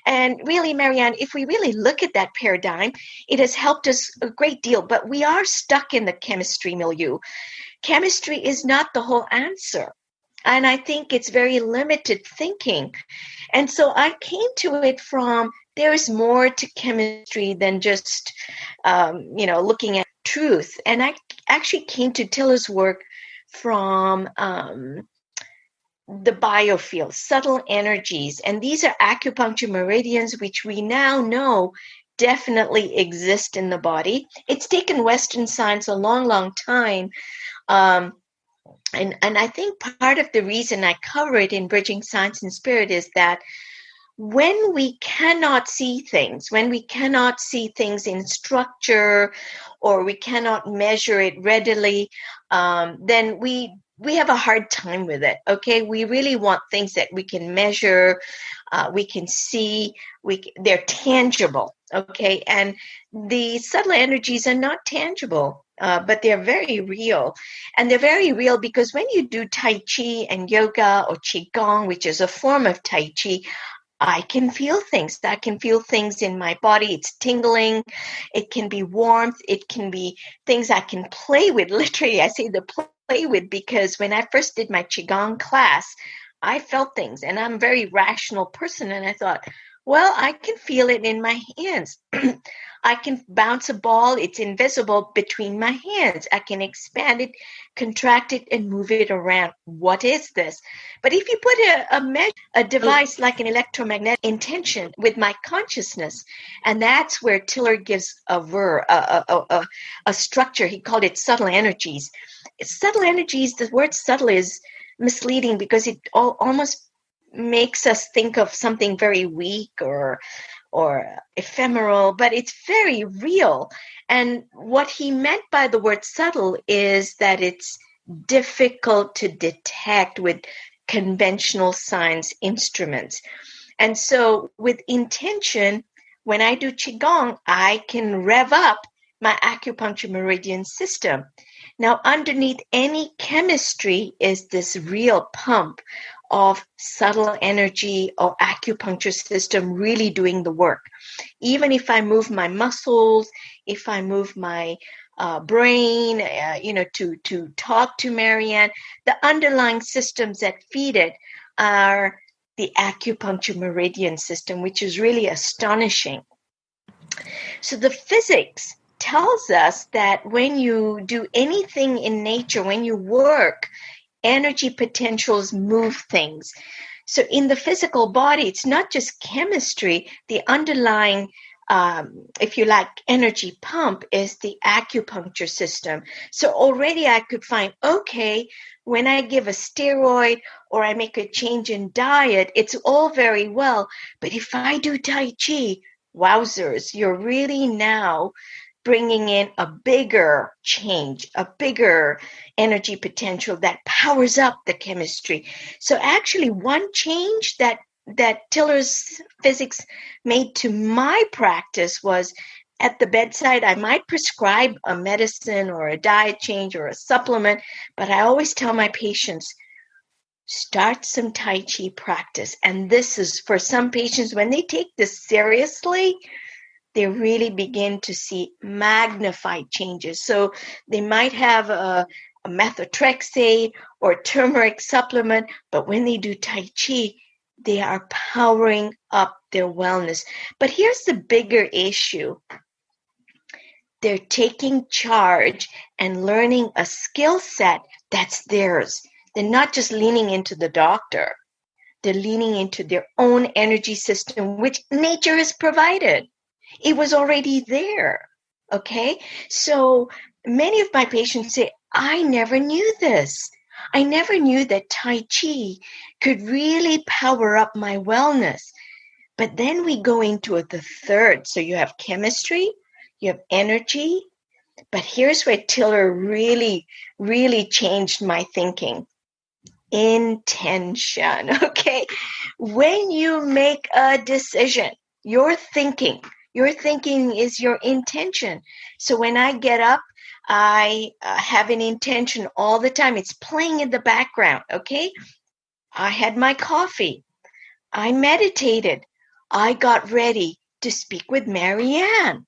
And really, Marianne, if we really look at that paradigm, it has helped us a great deal, but we are stuck in the chemistry milieu. Chemistry is not the whole answer. And I think it's very limited thinking. And so I came to it from, there's more to chemistry than just, looking at truth. And I actually came to Tiller's work from the biofield, subtle energies. And these are acupuncture meridians, which we now know definitely exist in the body. It's taken Western science a long, long time. And I think part of the reason I cover it in Bridging Science and Spirit is that when we cannot see things in structure, or we cannot measure it readily, then we have a hard time with it, okay? We really want things that we can measure, we can see, they're tangible, okay? And the subtle energies are not tangible, but they're very real. And they're very real because when you do Tai Chi and yoga or Qigong, which is a form of Tai Chi, I can feel things. I can feel things in my body. It's tingling. It can be warmth. It can be things I can play with. Literally, I say the play with, because when I first did my Qigong class, I felt things, and I'm a very rational person. And I thought, well, I can feel it in my hands. I can bounce a ball. It's invisible between my hands. I can expand it, contract it, and move it around. What is this? But if you put a device like an electromagnetic intention with my consciousness, and that's where Tiller gives a structure. He called it subtle energies. Subtle energies, the word subtle is misleading because it almost makes us think of something very weak or ephemeral, but it's very real. And what he meant by the word subtle is that it's difficult to detect with conventional science instruments. And so with intention, when I do Qigong, I can rev up my acupuncture meridian system. Now, underneath any chemistry is this real pump of subtle energy or acupuncture system really doing the work. Even if I move my muscles, if I move my brain, to talk to Marianne, the underlying systems that feed it are the acupuncture meridian system, which is really astonishing. So the physics tells us that when you do anything in nature, when you work, energy potentials move things. So in the physical body, it's not just chemistry. The underlying, if you like, energy pump is the acupuncture system. So already I could find, okay, when I give a steroid or I make a change in diet, it's all very well. But if I do Tai Chi, wowzers, you're really now bringing in a bigger change, a bigger energy potential that powers up the chemistry. So actually one change that Tiller's physics made to my practice was at the bedside, I might prescribe a medicine or a diet change or a supplement, but I always tell my patients, start some Tai Chi practice. And this is for some patients, when they take this seriously, they really begin to see magnified changes. So they might have a methotrexate or turmeric supplement, but when they do Tai Chi, they are powering up their wellness. But here's the bigger issue. They're taking charge and learning a skill set that's theirs. They're not just leaning into the doctor. They're leaning into their own energy system, which nature has provided. It was already there, okay? So many of my patients say, I never knew this. I never knew that Tai Chi could really power up my wellness. But then we go into the third. So you have chemistry, you have energy, but here's where Tiller really, really changed my thinking. Intention, okay? When you make a decision, you're thinking is your intention. So when I get up, I have an intention all the time. It's playing in the background, okay? I had my coffee. I meditated. I got ready to speak with Marianne.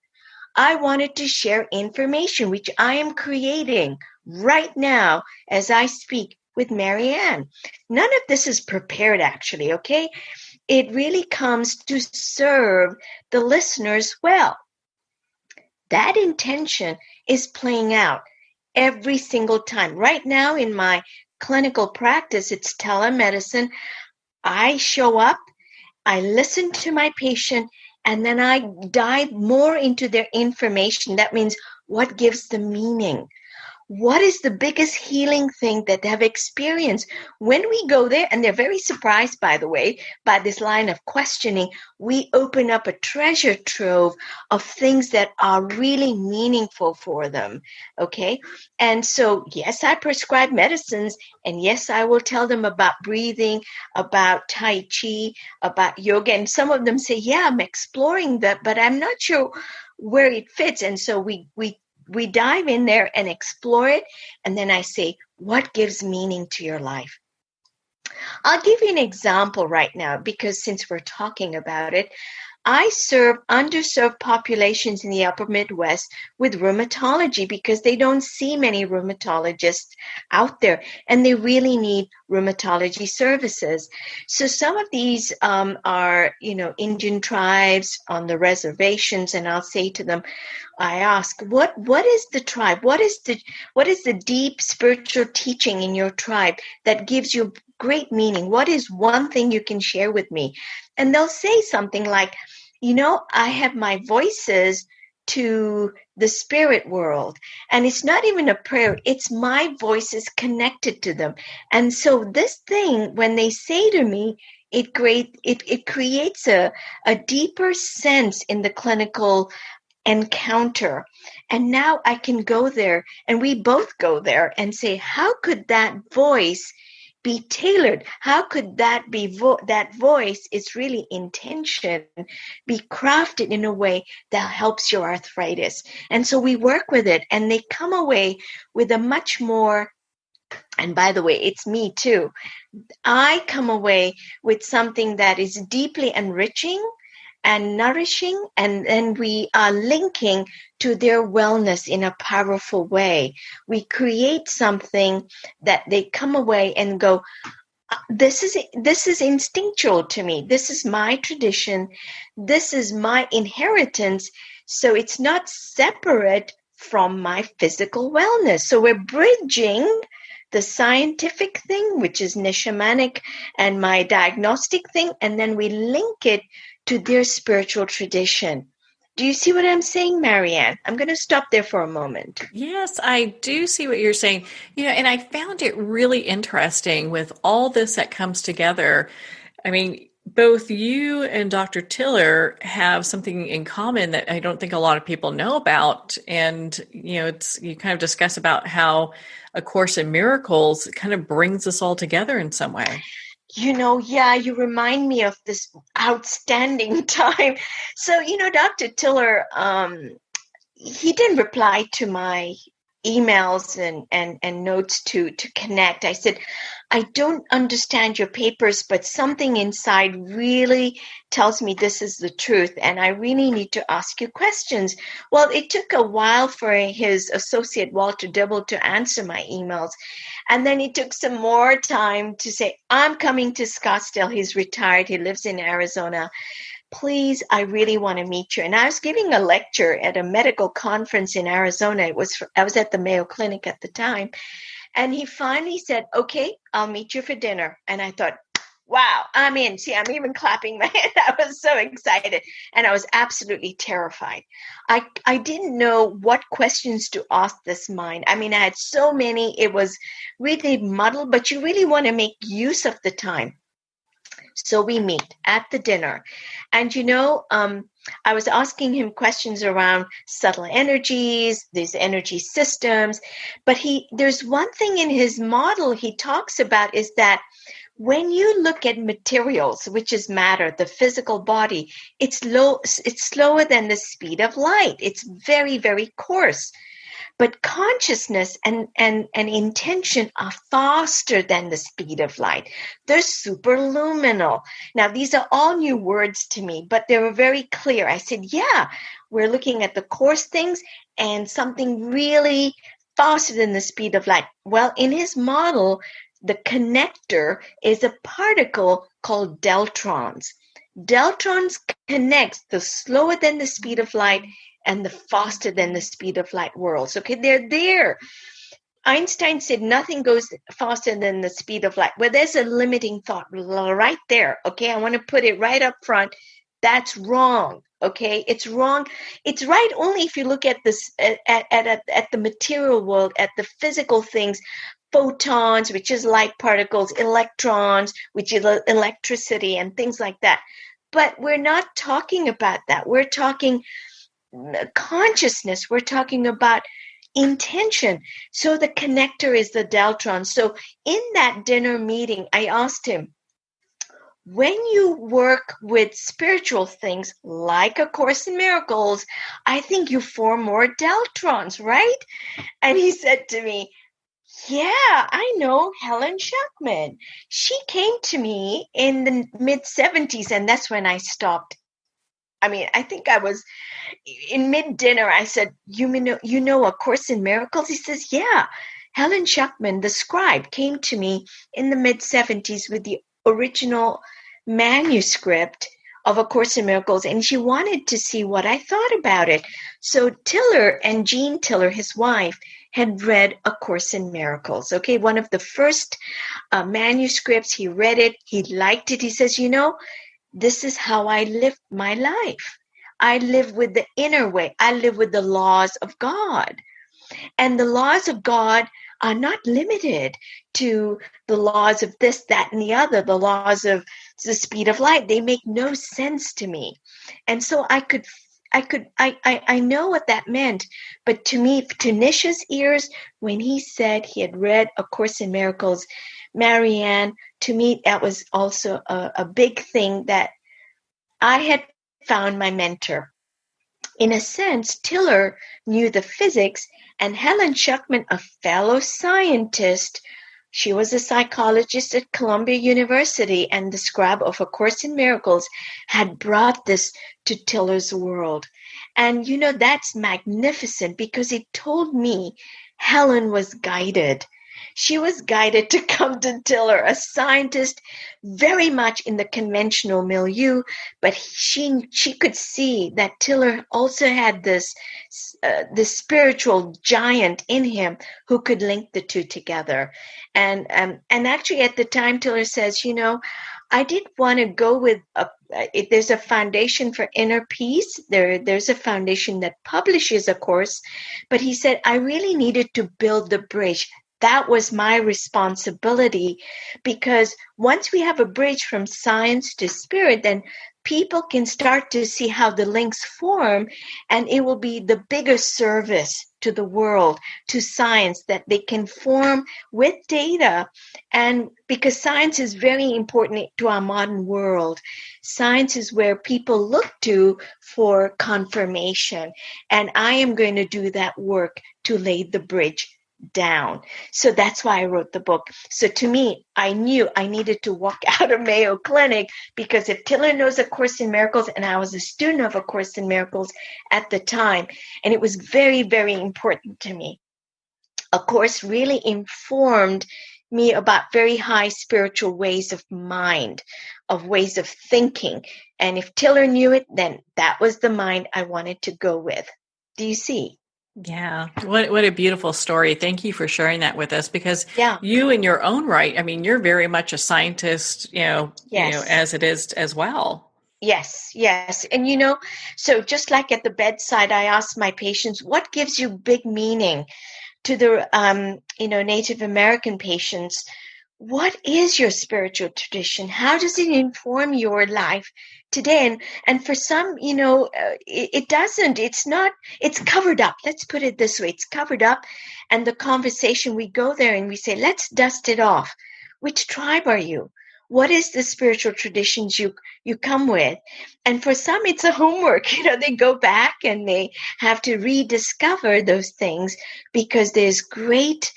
I wanted to share information, which I am creating right now as I speak with Marianne. None of this is prepared, actually, okay? It really comes to serve the listeners well. That intention is playing out every single time. Right now in my clinical practice, it's telemedicine. I show up, I listen to my patient, and then I dive more into their information. That means what gives the meaning. What is the biggest healing thing that they have experienced? When we go there, and they're very surprised, by the way, by this line of questioning, we open up a treasure trove of things that are really meaningful for them, okay? And so, yes, I prescribe medicines, and yes, I will tell them about breathing, about Tai Chi, about yoga, and some of them say, yeah, I'm exploring that, but I'm not sure where it fits. And so we dive in there and explore it. And then I say, what gives meaning to your life? I'll give you an example right now, because since we're talking about it, I serve underserved populations in the upper Midwest with rheumatology because they don't see many rheumatologists out there, and they really need rheumatology services. So some of these are, Indian tribes on the reservations, and I'll say to them, I ask, what is the tribe? What is the deep spiritual teaching in your tribe that gives you great meaning? What is one thing you can share with me? And they'll say something like, I have my voices to the spirit world, and it's not even a prayer. It's my voices connected to them. And so this thing, when they say to me, it creates a deeper sense in the clinical encounter. And now I can go there, and we both go there and say, how could that voice be tailored? How could that be that voice is really intention, be crafted in a way that helps your arthritis? And so we work with it, and they come away with a much more, and by the way, it's me too. I come away with something that is deeply enriching and nourishing, and then we are linking to their wellness in a powerful way. We create something that they come away and go, this is instinctual to me. This is my tradition. This is my inheritance. So it's not separate from my physical wellness. So we're bridging the scientific thing, which is Nisha Manek, and my diagnostic thing, and then we link it to their spiritual tradition. Do you see what I'm saying, Marianne? I'm going to stop there for a moment. Yes, I do see what you're saying. And I found it really interesting with all this that comes together. I mean, both you and Dr. Tiller have something in common that I don't think a lot of people know about. And, you kind of discuss about how A Course in Miracles kind of brings us all together in some way. You remind me of this outstanding time. So, Dr. Tiller, he didn't reply to my emails and notes to connect. I said, I don't understand your papers, but something inside really tells me this is the truth, and I really need to ask you questions. Well, it took a while for his associate, Walter Dibble, to answer my emails. And then he took some more time to say, I'm coming to Scottsdale. He's retired. He lives in Arizona. Please, I really want to meet you. And I was giving a lecture at a medical conference in Arizona. I was at the Mayo Clinic at the time. And he finally said, okay, I'll meet you for dinner. And I thought, wow, I'm in. See, I'm even clapping my hand. I was so excited. And I was absolutely terrified. I didn't know what questions to ask this mind. I mean, I had so many. It was really muddled, but you really want to make use of the time. So we meet at the dinner. And, I was asking him questions around subtle energies, these energy systems. But there's one thing in his model he talks about is that when you look at materials, which is matter, the physical body, it's slower than the speed of light. It's very, very coarse. But consciousness and intention are faster than the speed of light. They're superluminal. Now, these are all new words to me, but they were very clear. I said, yeah, we're looking at the coarse things and something really faster than the speed of light. Well, in his model, the connector is a particle called deltrons. Deltrons connects the slower than the speed of light and the faster than the speed of light worlds. Okay, they're there. Einstein said nothing goes faster than the speed of light. Well, there's a limiting thought right there. Okay, I want to put it right up front. That's wrong. Okay, it's wrong. It's right only if you look at this at the material world, at the physical things. Photons, which is light particles, electrons, which is electricity, and things like that. But we're not talking about that. We're talking consciousness. We're talking about intention. So the connector is the deltron. So in that dinner meeting, I asked him, when you work with spiritual things like A Course in Miracles, I think you form more deltrons, right? And he said to me, yeah, I know Helen Schuckman. She came to me in the mid-70s, and that's when I stopped. I mean, I think I was in mid-dinner. I said, you know A Course in Miracles? He says, yeah. Helen Schuckman, the scribe, came to me in the mid-70s with the original manuscript of A Course in Miracles, and she wanted to see what I thought about it. So Tiller and Jean Tiller, his wife, had read A Course in Miracles. Okay, one of the first manuscripts. He read it. He liked it. He says, this is how I live my life. I live with the inner way. I live with the laws of God. And the laws of God are not limited to the laws of this, that, and the other, the laws of the speed of light. They make no sense to me. And so I could I know what that meant, but to me, to Nisha's ears, when he said he had read A Course in Miracles, Marianne, to me, that was also a big thing that I had found my mentor. In a sense, Tiller knew the physics, and Helen Schuckman, a fellow scientist, she was a psychologist at Columbia University and the scribe of A Course in Miracles, had brought this to Tiller's world. And, that's magnificent because it told me Helen was guided. She was guided to come to Tiller, a scientist very much in the conventional milieu, but she could see that Tiller also had this spiritual giant in him who could link the two together. And actually at the time, Tiller says, I didn't want to go with there's a foundation for inner peace. There's a foundation that publishes a course, but he said, I really needed to build the bridge. That was my responsibility, because once we have a bridge from science to spirit, then people can start to see how the links form, and it will be the biggest service to the world, to science, that they can form with data. And because science is very important to our modern world, science is where people look to for confirmation. And I am going to do that work to lay the bridge down. So that's why I wrote the book. So to me, I knew I needed to walk out of Mayo Clinic, because if Tiller knows A Course in Miracles, and I was a student of A Course in Miracles at the time, and it was very, very important to me. A Course really informed me about very high spiritual ways of mind, of ways of thinking. And if Tiller knew it, then that was the mind I wanted to go with. Do you see? Yeah. What a beautiful story. Thank you for sharing that with us, because you in your own right, I mean, you're very much a scientist, as it is as well. Yes. And, so just like at the bedside, I ask my patients, what gives you big meaning? To the, Native American patients, what is your spiritual tradition? How does it inform your life today? And for some, it doesn't. It's covered up. Let's put it this way. It's covered up. And the conversation, we go there and we say, let's dust it off. Which tribe are you? What is the spiritual traditions you come with? And for some, it's a homework. They go back and they have to rediscover those things, because there's great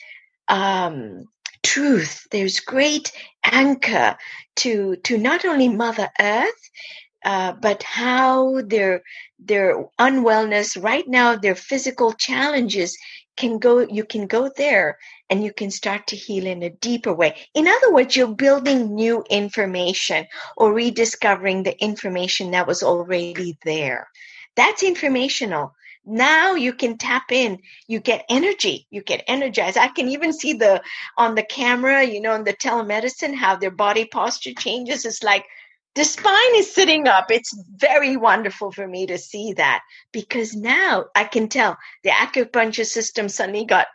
truth. There's great anchor to not only Mother Earth, but how their unwellness right now, their physical challenges can go. You can go there and you can start to heal in a deeper way. In other words, you're building new information or rediscovering the information that was already there. That's informational. Now you can tap in, you get energy, you get energized. I can even see on the camera, in the telemedicine, how their body posture changes. It's like the spine is sitting up. It's very wonderful for me to see that, because now I can tell the acupuncture system suddenly got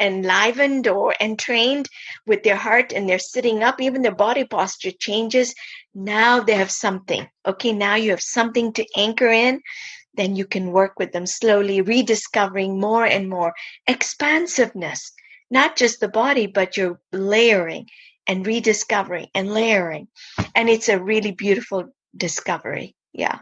enlivened or entrained with their heart, and they're sitting up. Even their body posture changes. Now they have something. Okay, now you have something to anchor in. Then you can work with them slowly, rediscovering more and more expansiveness, not just the body, but you're layering and rediscovering and layering. And it's a really beautiful discovery. Yeah.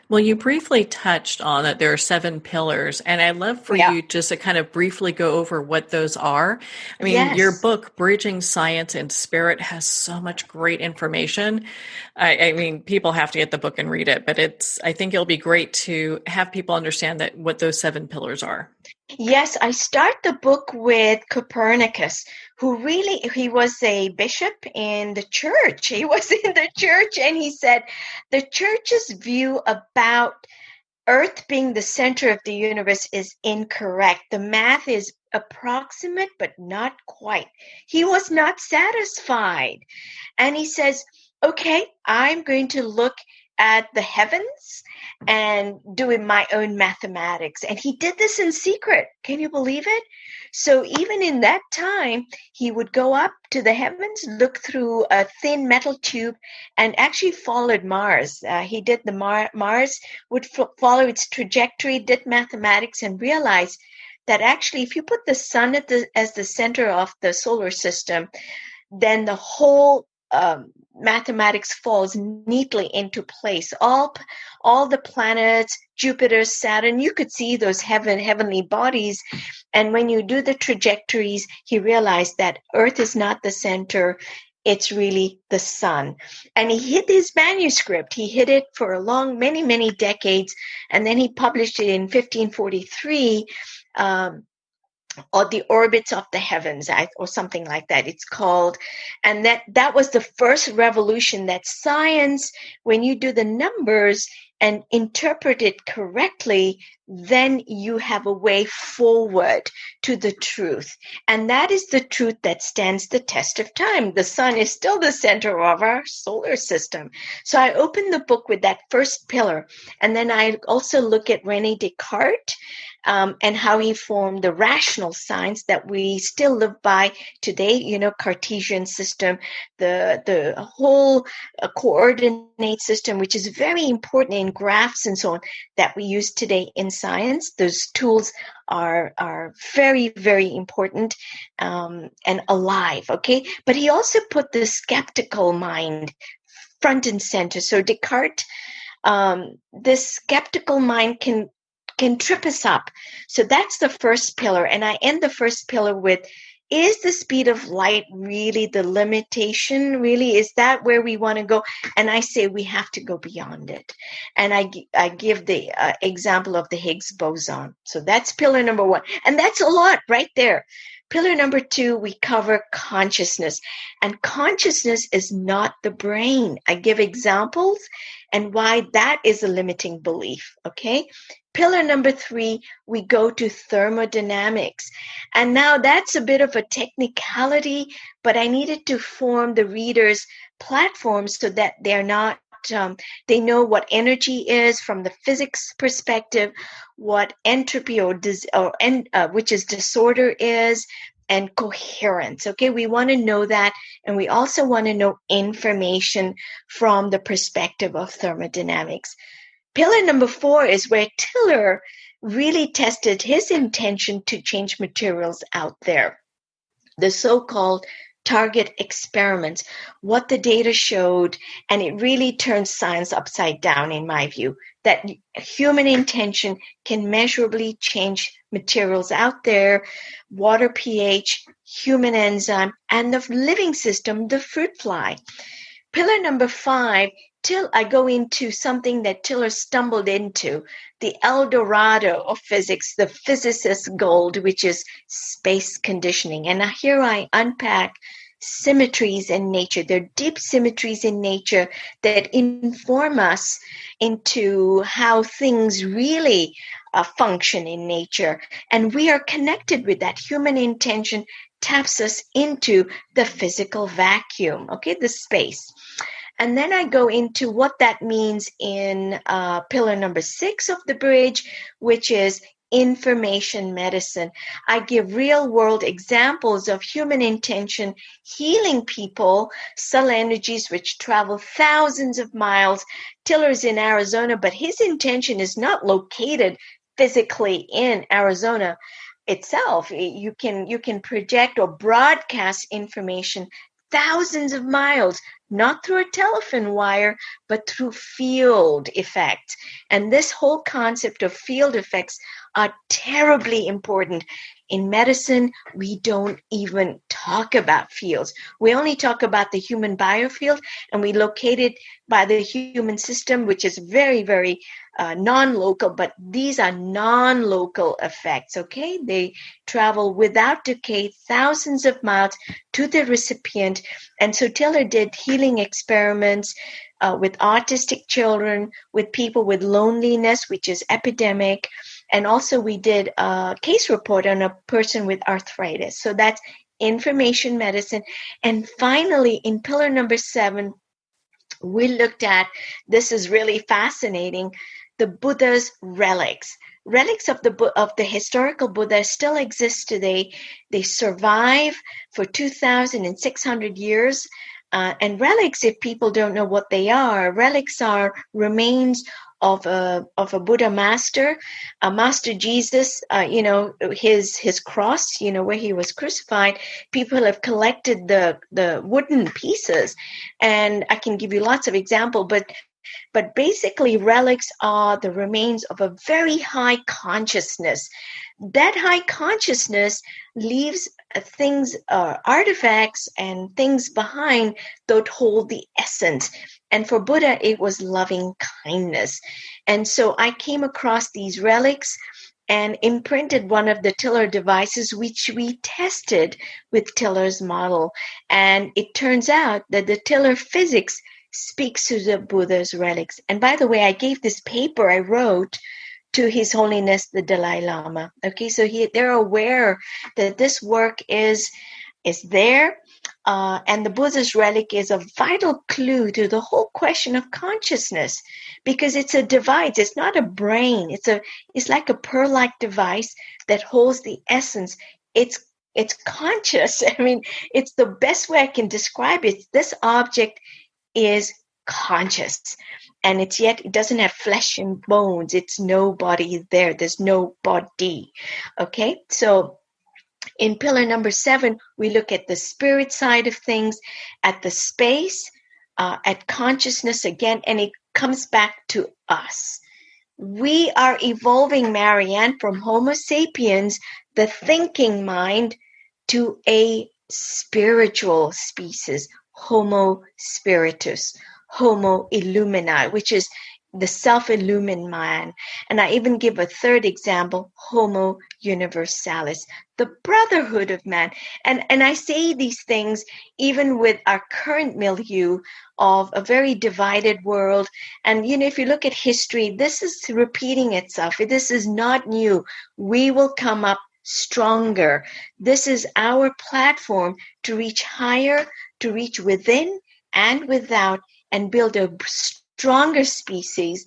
Well, you briefly touched on that there are 7 pillars, and I'd love for you just to kind of briefly go over what those are. I mean, your book, Bridging Science and Spirit, has so much great information. I mean, people have to get the book and read it, but I think it'll be great to have people understand what those 7 pillars are. Yes, I start the book with Copernicus, he was a bishop in the church. He was in the church, and he said, the church's view about Earth being the center of the universe is incorrect. The math is approximate, but not quite. He was not satisfied. And he says, okay, I'm going to look at the heavens and doing my own mathematics. And he did this in secret. Can you believe it? So even in that time, he would go up to the heavens, look through a thin metal tube, and actually followed Mars. He did the Mars would follow its trajectory, did mathematics, and realized that actually if you put the sun as the center of the solar system, then the whole mathematics falls neatly into place. All the planets, Jupiter, Saturn, you could see those heavenly bodies. And when you do the trajectories, he realized that Earth is not the center. It's really the sun. And he hid his manuscript. He hid it for many decades. And then he published it in 1543, or the orbits of the heavens, or something like that it's called. And that was the first revolution, that science, when you do the numbers and interpret it correctly, then you have a way forward to the truth. And that is the truth that stands the test of time. The sun is still the center of our solar system. So I opened the book with that first pillar. And then I also look at René Descartes, and how he formed the rational science that we still live by today, Cartesian system, the whole coordinate system, which is very important in graphs and so on, that we use today in science. Those tools are very, very important and alive, okay? But he also put the skeptical mind front and center. So Descartes, this skeptical mind can trip us up. So that's the first pillar. And I end the first pillar with, is the speed of light really the limitation? Really, is that where we want to go? And I say we have to go beyond it. And I give the example of the Higgs boson. So that's pillar number one. And that's a lot right there. Pillar number two, we cover consciousness. And consciousness is not the brain. I give examples and why that is a limiting belief, okay? Pillar number three, we go to thermodynamics. And now that's a bit of a technicality, but I needed to form the readers' platforms so that they're not, they know what energy is from the physics perspective, what entropy which is disorder is, and coherence. Okay, we want to know that, and we also want to know information from the perspective of thermodynamics. Pillar number four is where Tiller really tested his intention to change materials out there. The so-called target experiments, what the data showed, and it really turned science upside down, in my view, that human intention can measurably change materials out there, water pH, human enzyme, and the living system, the fruit fly. Pillar number five, till I go into something that Tiller stumbled into, the El Dorado of physics, the physicist's gold, which is space conditioning. And here I unpack symmetries in nature. There are deep symmetries in nature that inform us into how things really function in nature. And we are connected with that. Human intention taps us into the physical vacuum, okay, the space. And then I go into what that means in pillar number 6 of the bridge, which is information medicine. I give real world examples of human intention healing people, cell energies which travel thousands of miles. Tiller's in Arizona, but his intention is not located physically in Arizona itself. You can project or broadcast information thousands of miles, not through a telephone wire, but through field effects. And this whole concept of field effects are terribly important. In medicine, we don't even talk about fields. We only talk about the human biofield, and we locate it by the human system, which is very, very non-local, but these are non-local effects, okay? They travel without decay thousands of miles to the recipient. And so Tiller did healing experiments with autistic children, with people with loneliness, which is epidemic. And also we did a case report on a person with arthritis. So that's information medicine. And finally, in pillar number 7, we looked at, this is really fascinating, the Buddha's relics. Relics of the historical Buddha still exist today. They survive for 2,600 years. And relics, if people don't know what they are, relics are remains of a Buddha master, Master Jesus. His cross, where he was crucified. People have collected the wooden pieces, and I can give you lots of examples, but basically, relics are the remains of a very high consciousness. That high consciousness leaves things, artifacts and things behind that hold the essence. And for Buddha, it was loving kindness. And so I came across these relics and imprinted one of the Tiller devices, which we tested with Tiller's model. And it turns out that the Tiller physics speaks to the Buddha's relics. And by the way, I gave this paper I wrote to His Holiness the Dalai Lama. Okay, so they're aware that this work is there, and the Buddha's relic is a vital clue to the whole question of consciousness, because it's a device. It's not a brain. It's like a pearl-like device that holds the essence. It's conscious. I mean, it's the best way I can describe it. This object is conscious, and it doesn't have flesh and bones. It's nobody there. There's no body. Okay, so in pillar number 7, we look at the spirit side of things, at the space, at consciousness again, and it comes back to us. We are evolving, Marianne, from Homo sapiens, the thinking mind, to a spiritual species, Homo spiritus, Homo illumini, which is the self-illumined man. And I even give a third example, Homo universalis, the brotherhood of man. And I say these things even with our current milieu of a very divided world. And, if you look at history, this is repeating itself. This is not new. We will come up stronger. This is our platform to reach higher, to reach within and without, and build a stronger species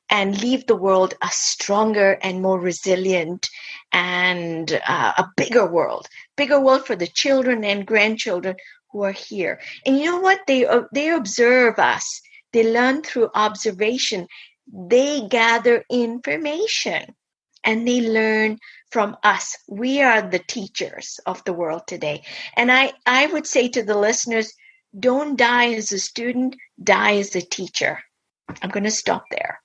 and leave the world a stronger and more resilient and a bigger world for the children and grandchildren who are here. And you know what? They observe us. They learn through observation. They gather information and they learn from us. We are the teachers of the world today. And I would say to the listeners, don't die as a student, die as a teacher. I'm going to stop there.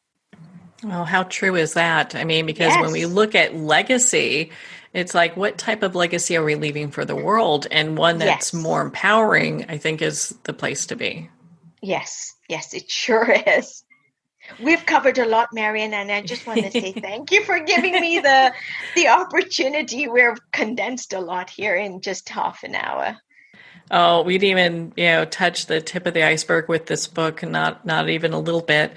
Well, how true is that? I mean, because when we look at legacy, it's like, what type of legacy are we leaving for the world? And one that's more empowering, I think, is the place to be. Yes, it sure is. We've covered a lot, Marianne, and I just want to say thank you for giving me the opportunity. We've condensed a lot here in just half an hour. Oh, we'd even, touch the tip of the iceberg with this book, not even a little bit.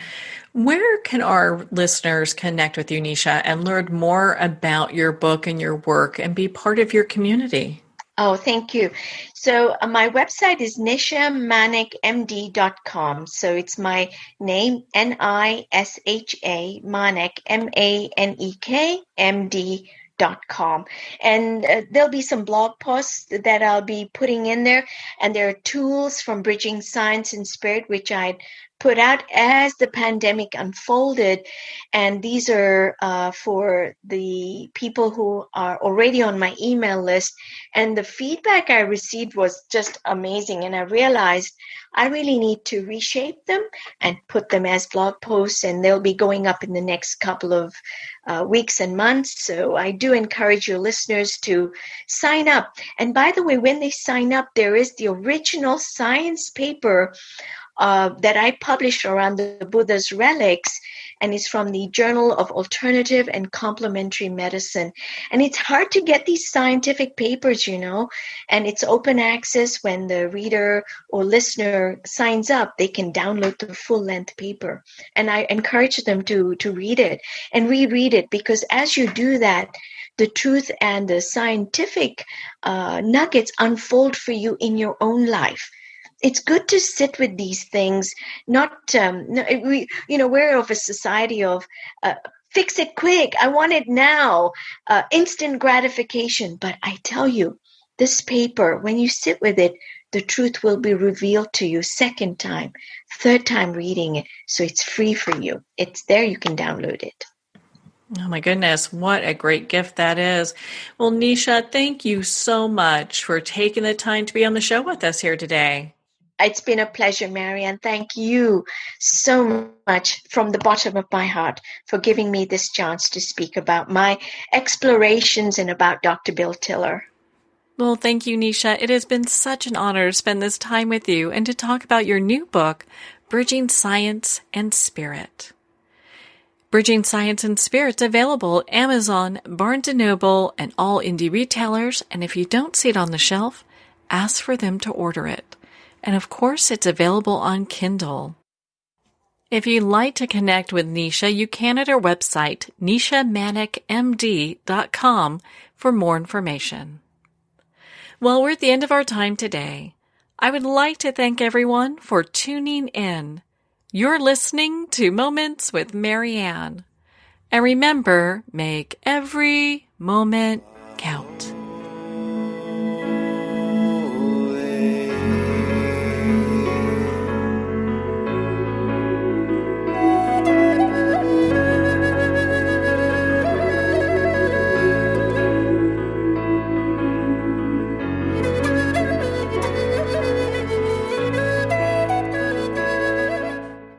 Where can our listeners connect with you, Nisha, and learn more about your book and your work and be part of your community? Oh, thank you. So my website is nishamanekmd.com. So it's my name, Nisha Manek, Manek, MD.com. And there'll be some blog posts that I'll be putting in there. And there are tools from Bridging Science and Spirit, which I put out as the pandemic unfolded. And these are for the people who are already on my email list. And the feedback I received was just amazing. And I realized I really need to reshape them and put them as blog posts. And they'll be going up in the next couple of weeks and months. So I do encourage your listeners to sign up. And by the way, when they sign up, there is the original science paper that I published around the Buddha's relics, and it's from the Journal of Alternative and Complementary Medicine. And it's hard to get these scientific papers, and it's open access. When the reader or listener signs up, they can download the full-length paper. And I encourage them to read it and reread it, because as you do that, the truth and the scientific nuggets unfold for you in your own life. it's good to sit with these things. We're of a society of fix it quick. I want it now. Instant gratification. But I tell you, this paper, when you sit with it, the truth will be revealed to you second time, third time reading it. So it's free for you. It's there. You can download it. Oh my goodness, what a great gift that is. Well, Nisha, thank you so much for taking the time to be on the show with us here today. It's been a pleasure, Marianne. Thank you so much from the bottom of my heart for giving me this chance to speak about my explorations and about Dr. Bill Tiller. Well, thank you, Nisha. It has been such an honor to spend this time with you and to talk about your new book, Bridging Science and Spirit. Bridging Science and Spirit's available at Amazon, Barnes & Noble, and all indie retailers. And if you don't see it on the shelf, ask for them to order it. And of course, it's available on Kindle. If you'd like to connect with Nisha, you can at her website, nishamanekmd.com, for more information. Well, we're at the end of our time today. I would like to thank everyone for tuning in. You're listening to Moments with Marianne. And remember, make every moment count.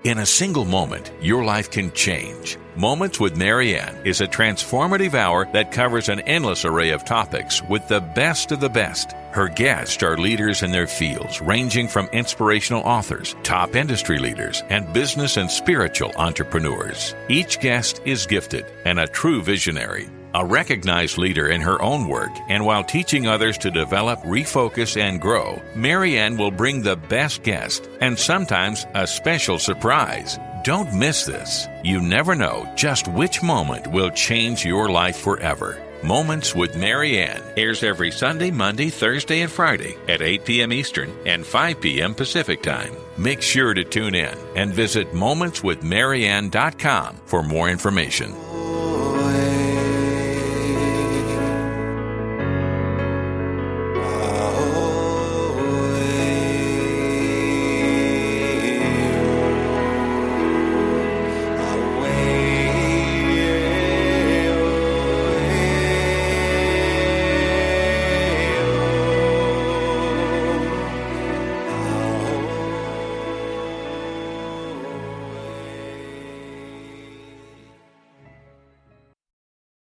In a single moment, your life can change. Moments with Marianne is a transformative hour that covers an endless array of topics with the best of the best. Her guests are leaders in their fields, ranging from inspirational authors, top industry leaders, and business and spiritual entrepreneurs. Each guest is gifted and a true visionary, a recognized leader in her own work, and while teaching others to develop, refocus, and grow, Marianne will bring the best guest and sometimes a special surprise. Don't miss this. You never know just which moment will change your life forever. Moments with Marianne airs every Sunday, Monday, Thursday, and Friday at 8 p.m. Eastern and 5 p.m. Pacific Time. Make sure to tune in and visit momentswithmarianne.com for more information.